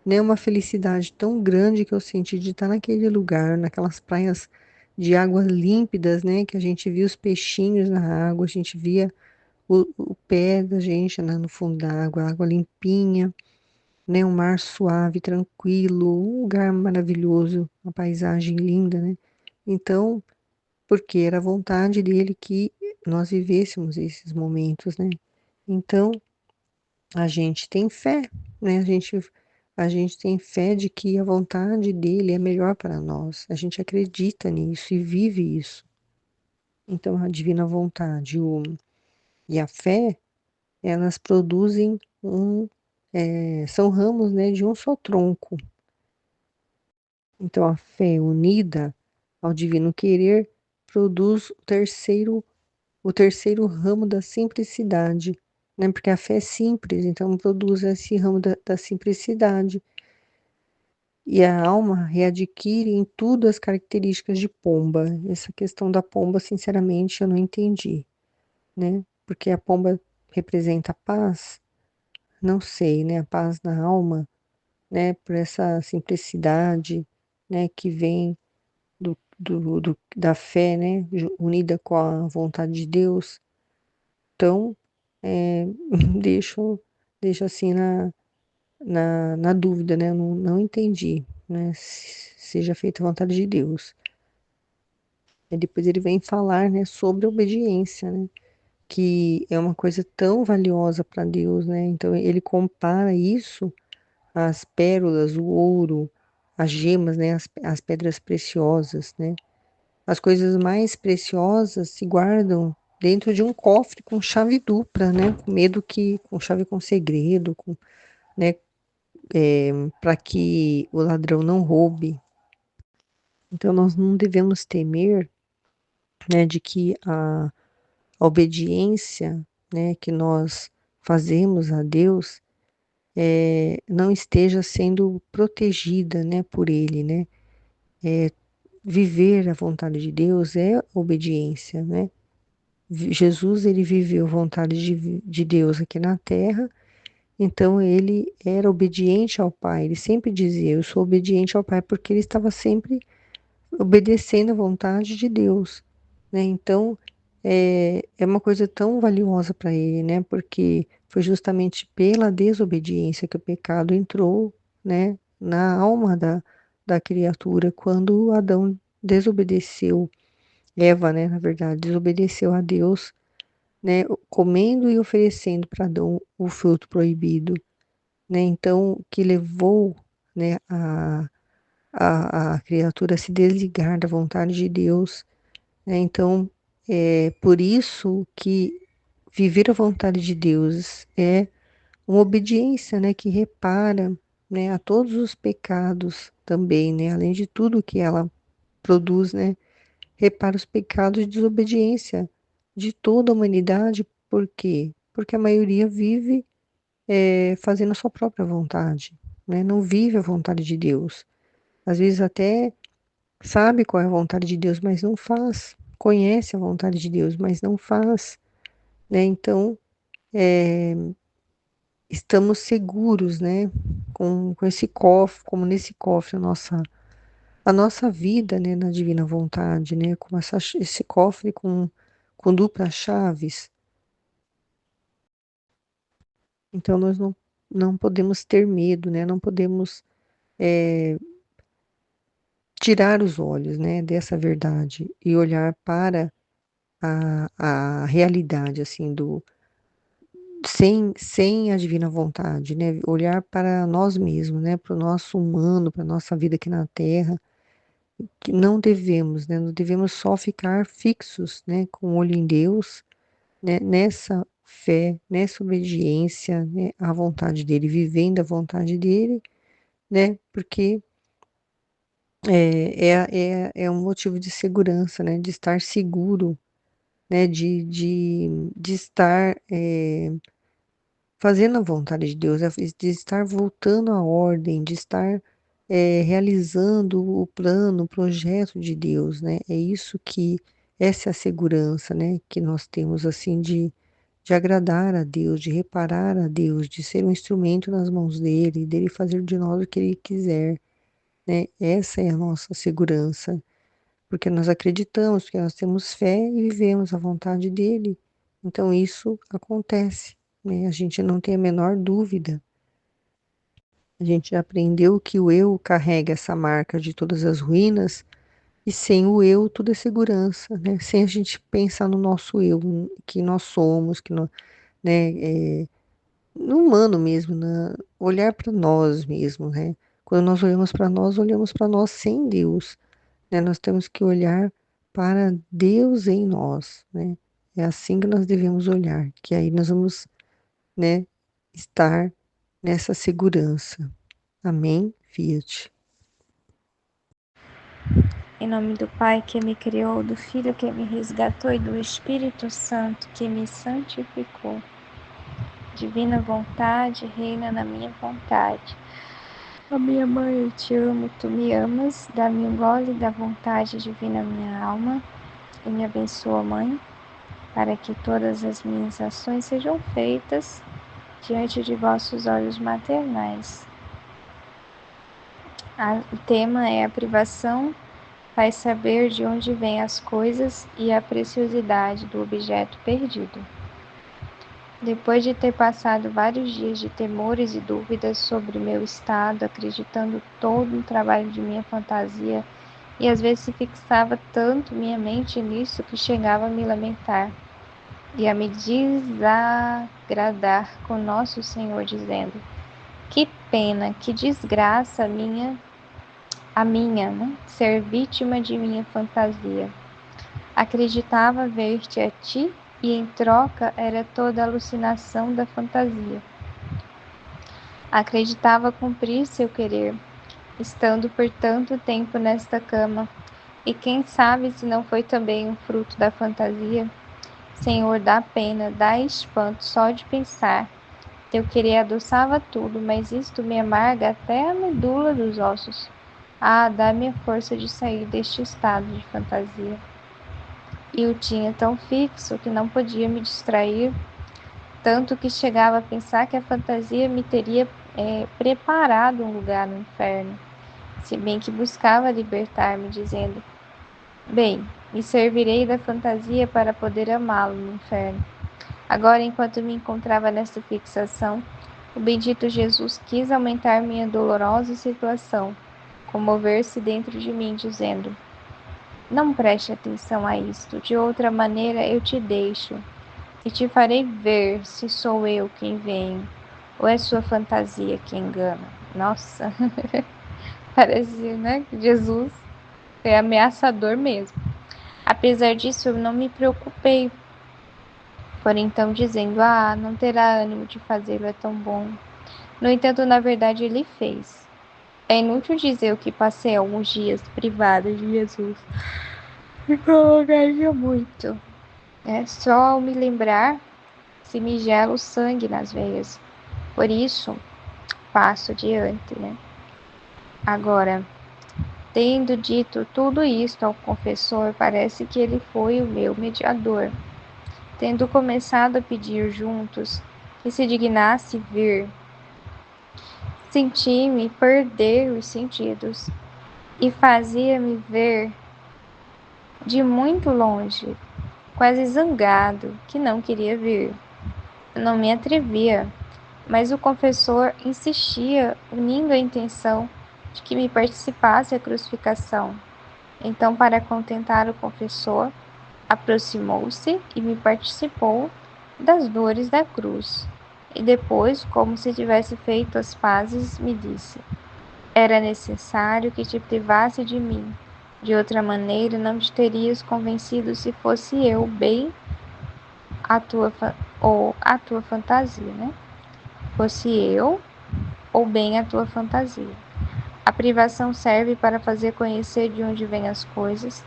né? Uma felicidade tão grande que eu senti de estar naquele lugar, naquelas praias de águas límpidas, né? Que a gente via os peixinhos na água, a gente via o pé da gente no fundo da água, água limpinha, né? Um mar suave, tranquilo, um lugar maravilhoso, uma paisagem linda, né? Então, porque era a vontade dele que nós vivêssemos esses momentos, né? Então, a gente tem fé, né? A gente tem fé de que a vontade dele é melhor para nós. A gente acredita nisso e vive isso. Então, a divina vontade e a fé, elas produzem são ramos, né, de um só tronco. Então, a fé unida ao divino querer produz o terceiro ramo da simplicidade, né? Porque a fé é simples, então produz esse ramo da simplicidade. E a alma readquire em tudo as características de pomba. Essa questão da pomba, sinceramente, eu não entendi, né? Porque a pomba representa a paz, não sei, né? A paz na alma, né? Por essa simplicidade, né? Que vem da fé, né? Unida com a vontade de Deus. Então, é, deixo, deixo assim na dúvida, né? Eu não entendi, né? Seja feita a vontade de Deus. E depois ele vem falar, né, sobre a obediência, né? Que é uma coisa tão valiosa para Deus, né? Então ele compara isso às pérolas, o ouro, as gemas, né? As pedras preciosas, né? As coisas mais preciosas se guardam dentro de um cofre com chave dupla, né? Com medo que, com chave com segredo, né? Para que o ladrão não roube. Então nós não devemos temer, né? De que a obediência, né? Que nós fazemos a Deus não esteja sendo protegida, né? Por Ele, né? Viver a vontade de Deus é obediência, né? Jesus, ele viveu a vontade de Deus aqui na terra, então ele era obediente ao Pai. Ele sempre dizia: Eu sou obediente ao Pai, porque ele estava sempre obedecendo a vontade de Deus, né? Então, é uma coisa tão valiosa para ele, né? Porque foi justamente pela desobediência que o pecado entrou, né? Na alma da criatura, quando Adão desobedeceu, Eva, né? Na verdade, desobedeceu a Deus, né, comendo e oferecendo para Adão o fruto proibido, né, então que levou, né, a criatura a se desligar da vontade de Deus, né, então é por isso que viver a vontade de Deus é uma obediência, né, que repara, né, a todos os pecados também, né, além de tudo que ela produz, né, repara os pecados de desobediência de toda a humanidade. Por quê? Porque a maioria vive fazendo a sua própria vontade, né? Não vive a vontade de Deus. Às vezes até sabe qual é a vontade de Deus, mas não faz. Conhece a vontade de Deus, mas não faz, né? Então, estamos seguros, né? Com esse cofre, como nesse cofre, a nossa vida, né, na divina vontade, né? Com esse cofre com duplas chaves. Então, nós não podemos ter medo, né? Não podemos tirar os olhos, né, dessa verdade e olhar para a realidade, assim, sem a divina vontade, né? Olhar para nós mesmos, né? Para o nosso humano, para a nossa vida aqui na Terra, que não devemos, né? Não devemos só ficar fixos, né? Com o olho em Deus, né? Nessa fé, nessa obediência, né? À vontade dele, vivendo a vontade dele, né? Porque é um motivo de segurança, né? De estar seguro, né? De estar fazendo a vontade de Deus, de estar voltando à ordem, de estar realizando o plano, o projeto de Deus, né? É isso que, essa é a segurança, né? Que nós temos, assim, de agradar a Deus, de reparar a Deus, de ser um instrumento nas mãos dele fazer de nós o que ele quiser, né? Essa é a nossa segurança, porque nós acreditamos, porque nós temos fé e vivemos a vontade dele. Então isso acontece, né? A gente não tem a menor dúvida. A gente já aprendeu que o eu carrega essa marca de todas as ruínas e sem o eu tudo é segurança, né? Sem a gente pensar no nosso eu, que nós somos, né? No humano mesmo, olhar para nós mesmos, né? Quando nós olhamos para nós sem Deus, né? Nós temos que olhar para Deus em nós, né? É assim que nós devemos olhar, que aí nós vamos, né, estar nessa segurança. Amém? Fiat. Em nome do Pai que me criou, do Filho que me resgatou e do Espírito Santo que me santificou. Divina vontade, reina na minha vontade. Ó minha mãe, eu te amo, tu me amas, dá-me o gole da vontade divina minha alma, e me abençoa, Mãe, para que todas as minhas ações sejam feitas diante de vossos olhos maternais. O tema é a privação, faz saber de onde vêm as coisas e a preciosidade do objeto perdido. Depois de ter passado vários dias de temores e dúvidas sobre meu estado, acreditando todo no trabalho de minha fantasia, e às vezes se fixava tanto minha mente nisso que chegava a me lamentar e a me desagradar com nosso Senhor, dizendo: que pena, que desgraça a minha, né? Ser vítima de minha fantasia. Acreditava ver-te a ti e em troca era toda a alucinação da fantasia. Acreditava cumprir seu querer, estando por tanto tempo nesta cama, e quem sabe se não foi também um fruto da fantasia? Senhor, dá pena, dá espanto só de pensar. Teu querer adoçava tudo, mas isto me amarga até a medula dos ossos. Ah, dá-me a força de sair deste estado de fantasia. E o tinha tão fixo que não podia me distrair, tanto que chegava a pensar que a fantasia me teria preparado um lugar no inferno, se bem que buscava libertar-me, dizendo: bem, me servirei da fantasia para poder amá-lo no inferno. Agora, enquanto me encontrava nesta fixação, o bendito Jesus quis aumentar minha dolorosa situação, comover-se dentro de mim, dizendo: não preste atenção a isto, de outra maneira eu te deixo, e te farei ver se sou eu quem venho, ou é sua fantasia que engana. Nossa, parece, né, que Jesus é ameaçador mesmo. Apesar disso, eu não me preocupei, por então dizendo: ah, não terá ânimo de fazê-lo, é tão bom. No entanto, na verdade, ele fez. É inútil dizer o que passei alguns dias privada de Jesus. Me colocaria muito. Só ao me lembrar, se me gela o sangue nas veias. Por isso, passo adiante, né? Agora, tendo dito tudo isto ao confessor, parece que ele foi o meu mediador. Tendo começado a pedir juntos, que se dignasse vir. Senti-me perder os sentidos e fazia-me ver de muito longe, quase zangado, que não queria vir. Eu não me atrevia, mas o confessor insistia, unindo a intenção de que me participasse a crucificação. Então, para contentar o confessor, aproximou-se e me participou das dores da cruz. E depois, como se tivesse feito as pazes, me disse: era necessário que te privasse de mim. De outra maneira, não te terias convencido se fosse eu bem a tua fantasia, né? Fosse eu ou bem a tua fantasia. A privação serve para fazer conhecer de onde vêm as coisas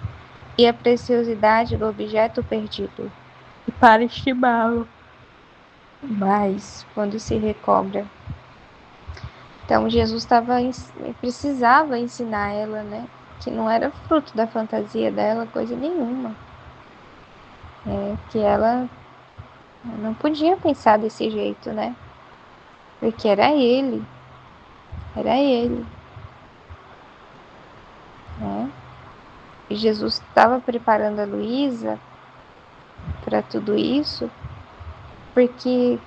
e a preciosidade do objeto perdido, e para estimá-lo. Mas, quando se recobra. Então, Jesus precisava ensinar ela, né? Que não era fruto da fantasia dela, coisa nenhuma. Que ela não podia pensar desse jeito, né? Porque era ele. Era ele. Né? E Jesus estava preparando a Luísa para tudo isso, porque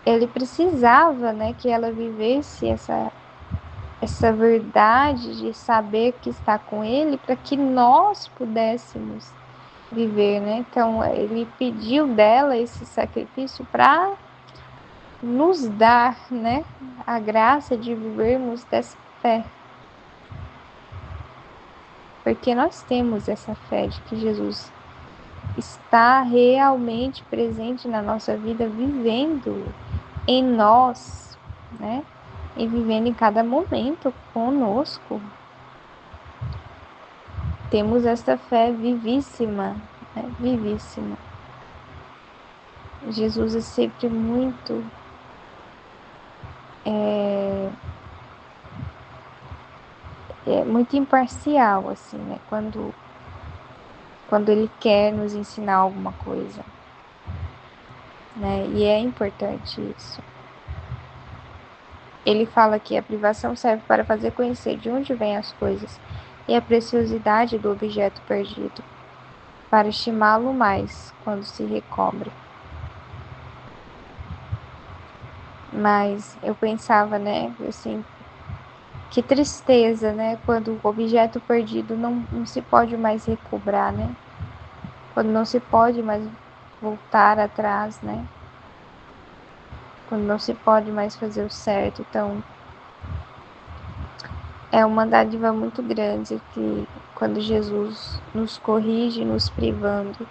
ele precisava, né, que ela vivesse essa verdade de saber que está com ele, para que nós pudéssemos viver, né? Então, ele pediu dela esse sacrifício para nos dar, né, a graça de vivermos dessa fé. Porque nós temos essa fé de que Jesus está realmente presente na nossa vida, vivendo em nós, né? E vivendo em cada momento conosco. Temos essa fé vivíssima, né? Vivíssima. Jesus é sempre muito muito imparcial, assim, né? Quando ele quer nos ensinar alguma coisa, né? E é importante isso. Ele fala que a privação serve para fazer conhecer de onde vêm as coisas e a preciosidade do objeto perdido, para estimá-lo mais quando se recobre. Mas eu pensava, né, assim, que tristeza, né, quando o objeto perdido não se pode mais recobrar, né, quando não se pode mais voltar atrás, né, quando não se pode mais fazer o certo. Então, é uma dádiva muito grande que quando Jesus nos corrige, nos privando,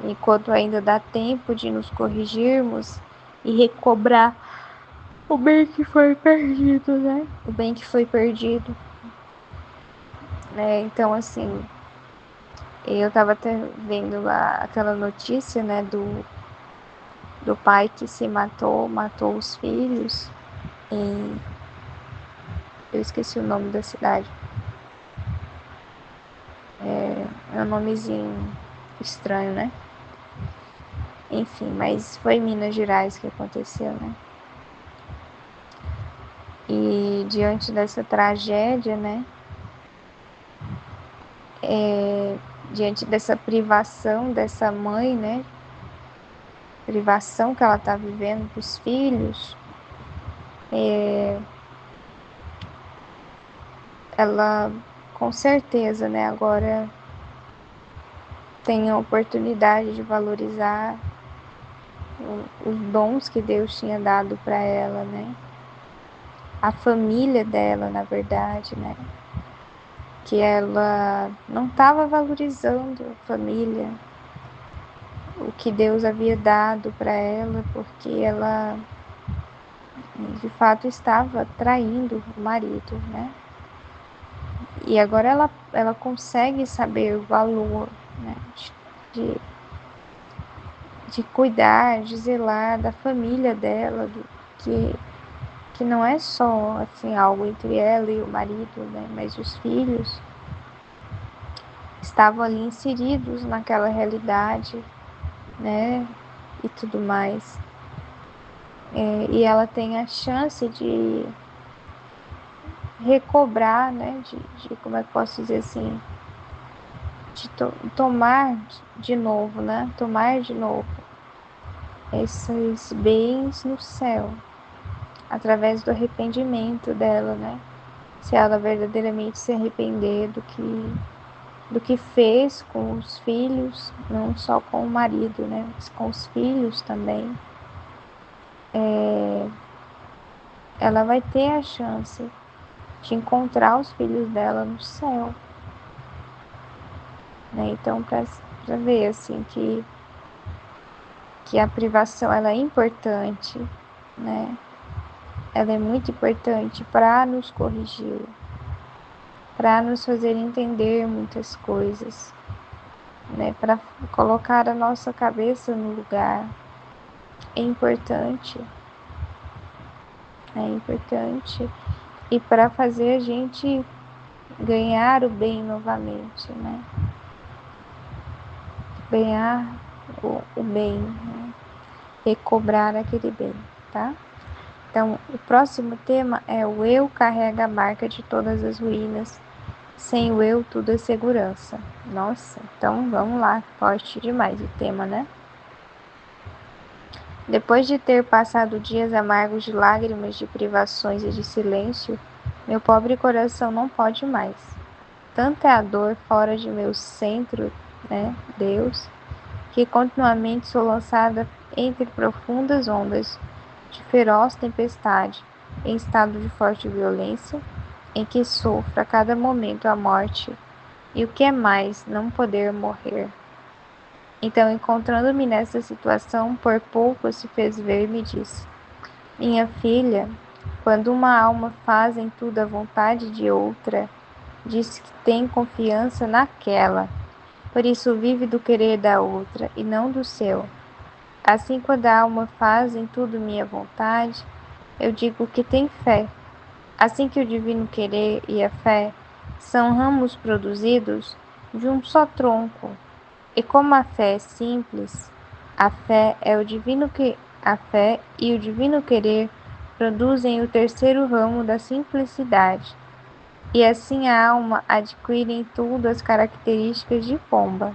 enquanto ainda dá tempo de nos corrigirmos e recobrar o bem que foi perdido, né? O bem que foi perdido. Então, assim, eu tava até vendo lá aquela notícia, né, do pai que se matou os filhos em... Eu esqueci o nome da cidade. É um nomezinho estranho, né? Enfim, mas foi em Minas Gerais que aconteceu, né? E diante dessa tragédia, né? Diante dessa privação dessa mãe, né? Privação que ela tá vivendo dos filhos, ela com certeza, né? Agora tem a oportunidade de valorizar os dons que Deus tinha dado para ela, né? A família dela, na verdade, né? Que ela não estava valorizando a família, o que Deus havia dado para ela, porque ela de fato estava traindo o marido, né? E agora ela consegue saber o valor, né? De cuidar, de zelar da família dela, que não é só assim algo entre ela e o marido, né? Mas os filhos estavam ali inseridos naquela realidade, né? e tudo mais. E ela tem a chance de recobrar, né, de como é que posso dizer assim, de tomar de novo, né, tomar de novo esses bens no céu, através do arrependimento dela, né, se ela verdadeiramente se arrepender do que fez com os filhos, não só com o marido, né, mas com os filhos também, ela vai ter a chance de encontrar os filhos dela no céu, né? Então, para ver assim que a privação ela é importante, né? Ela é muito importante para nos corrigir, para nos fazer entender muitas coisas, né? Para colocar a nossa cabeça no lugar. É importante, e para fazer a gente ganhar o bem novamente, né? Ganhar o bem, né? Recobrar aquele bem, tá? Então, o próximo tema é o eu carrega a marca de todas as ruínas. Sem o eu, tudo é segurança. Nossa, então vamos lá, forte demais o tema, né? Depois de ter passado dias amargos de lágrimas, de privações e de silêncio, meu pobre coração não pode mais. Tanta é a dor fora de meu centro, né, Deus, que continuamente sou lançada entre profundas ondas de feroz tempestade, em estado de forte violência, em que sofro a cada momento a morte, e o que é mais, não poder morrer. Então, encontrando-me nessa situação, por pouco se fez ver e me disse: minha filha, quando uma alma faz em tudo a vontade de outra, diz que tem confiança naquela, por isso vive do querer da outra e não do seu. Assim, quando a alma faz em tudo minha vontade, eu digo que tem fé. Assim que o divino querer e a fé são ramos produzidos de um só tronco, e como a fé é simples, a fé e o divino querer produzem o terceiro ramo da simplicidade, e assim a alma adquire em tudo as características de pomba.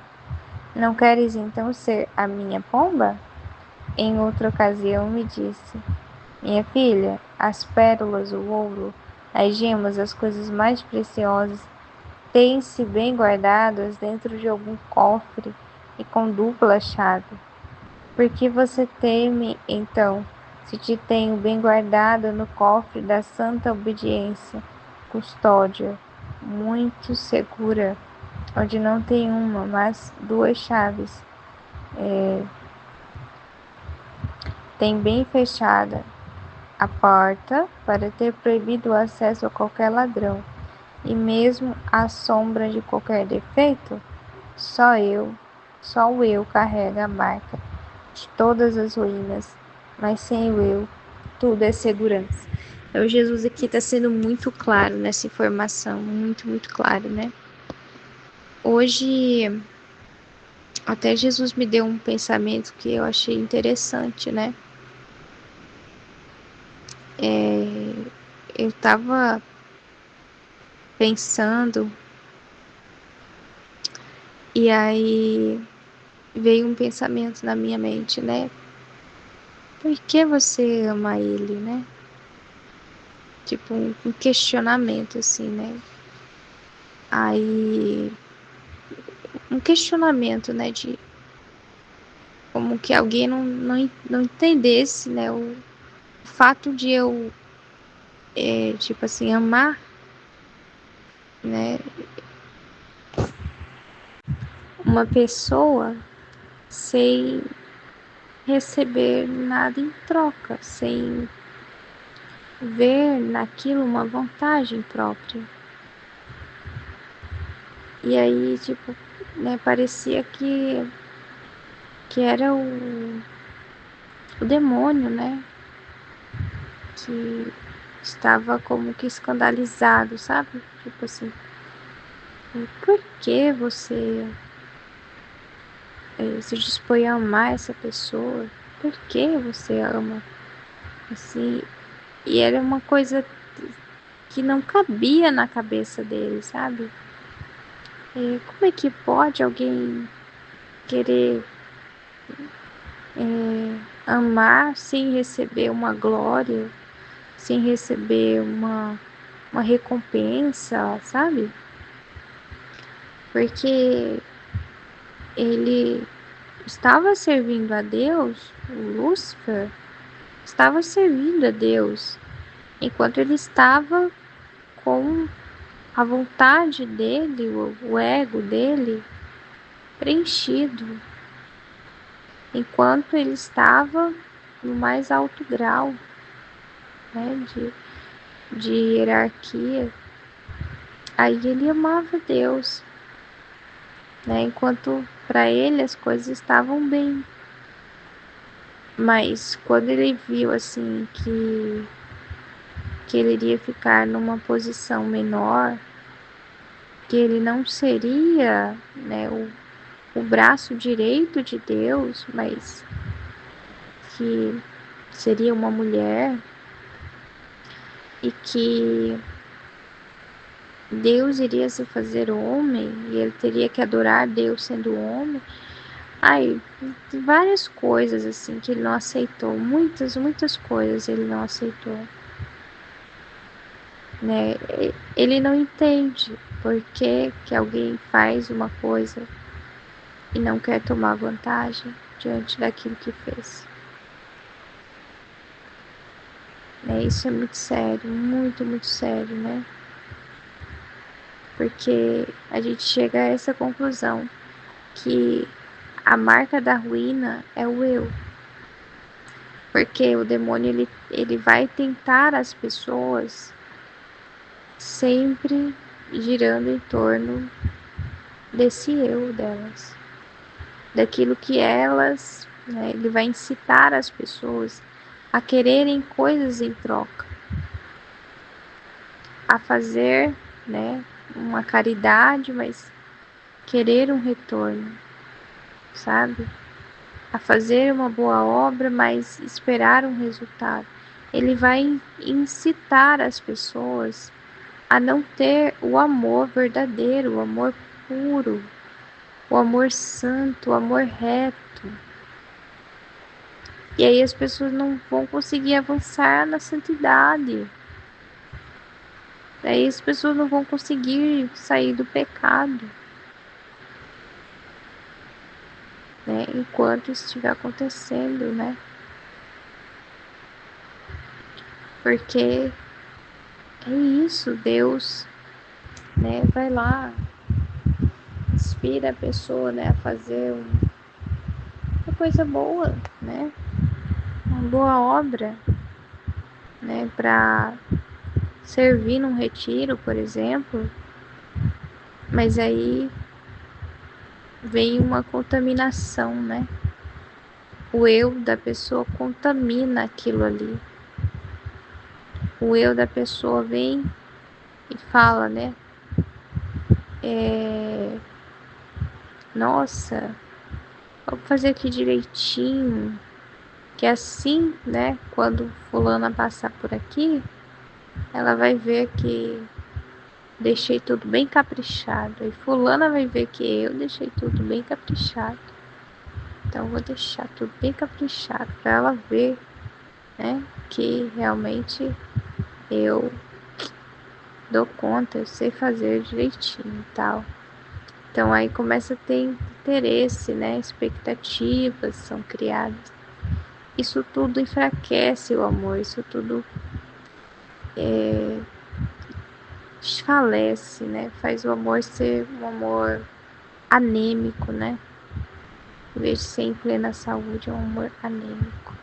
Não queres então ser a minha pomba? Em outra ocasião me disse: minha filha, as pérolas, o ouro, as gemas, as coisas mais preciosas, têm-se bem guardadas dentro de algum cofre e com dupla chave. Por que você teme, então, se te tenho bem guardada no cofre da santa obediência, custódia, muito segura, onde não tem uma, mas duas chaves? Tem bem fechada a porta para ter proibido o acesso a qualquer ladrão, e mesmo à sombra de qualquer defeito, só o eu carrega a marca de todas as ruínas, mas sem o eu, tudo é segurança. Então, Jesus aqui está sendo muito claro nessa informação, muito, muito claro, né? Hoje, até Jesus me deu um pensamento que eu achei interessante, né? Eu estava pensando, e aí veio um pensamento na minha mente, né? Por que você ama ele, né? Tipo, um questionamento, assim, né? Aí, um questionamento, né? De como que alguém não entendesse, né? O fato de eu, tipo assim, amar, né? Uma pessoa sem receber nada em troca, sem ver naquilo uma vantagem própria. E aí, tipo, né, parecia que era o demônio, né, que estava como que escandalizado, sabe? Tipo assim, por que você se dispõe a amar essa pessoa. Por que você ama? Assim, e era uma coisa que não cabia na cabeça dele, sabe? Como é que pode alguém querer amar sem receber uma glória, sem receber uma recompensa, sabe? Porque ele estava servindo a Deus, o Lúcifer estava servindo a Deus, enquanto ele estava com a vontade dele, o ego dele preenchido, enquanto ele estava no mais alto grau, né, de hierarquia. Aí ele amava Deus, né, enquanto para ele as coisas estavam bem. Mas quando ele viu assim que ele iria ficar numa posição menor, que ele não seria, né, o braço direito de Deus, mas que seria uma mulher, e que Deus iria se fazer homem e ele teria que adorar Deus sendo homem. Aí, várias coisas assim que ele não aceitou, muitas coisas ele não aceitou, né? Ele não entende por que alguém faz uma coisa e não quer tomar vantagem diante daquilo que fez. Isso é muito sério, muito sério, né? Porque a gente chega a essa conclusão, que a marca da ruína é o eu. Porque o demônio, ele vai tentar as pessoas sempre girando em torno desse eu delas, daquilo que elas, né, ele vai incitar as pessoas a quererem coisas em troca, a fazer, né, uma caridade, mas querer um retorno, sabe? A fazer uma boa obra, mas esperar um resultado. Ele vai incitar as pessoas a não ter o amor verdadeiro, o amor puro, o amor santo, o amor reto. E aí as pessoas não vão conseguir avançar na santidade. Aí as pessoas não vão conseguir sair do pecado, né? Enquanto isso estiver acontecendo, né? Porque é isso, Deus, né? Vai lá, inspira a pessoa, né, a fazer uma coisa boa, né? Uma boa obra, né? Para servir num retiro, por exemplo. Mas aí vem uma contaminação, né? O eu da pessoa contamina aquilo ali. O eu da pessoa vem e fala, né? Nossa, vou fazer aqui direitinho, que assim, né? Quando fulana passar por aqui, ela vai ver que deixei tudo bem caprichado. E fulana vai ver que eu deixei tudo bem caprichado. Então vou deixar tudo bem caprichado para ela ver, né, que realmente eu dou conta, eu sei fazer direitinho e tal. Então aí começa a ter interesse, né, expectativas são criadas. Isso tudo enfraquece o amor, isso tudo desfalece, né, faz o amor ser um amor anêmico, né, em vez de ser em plena saúde, é um amor anêmico.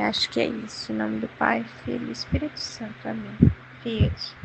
Acho que é isso. Em nome do Pai, Filho e Espírito Santo. Amém. Fiat.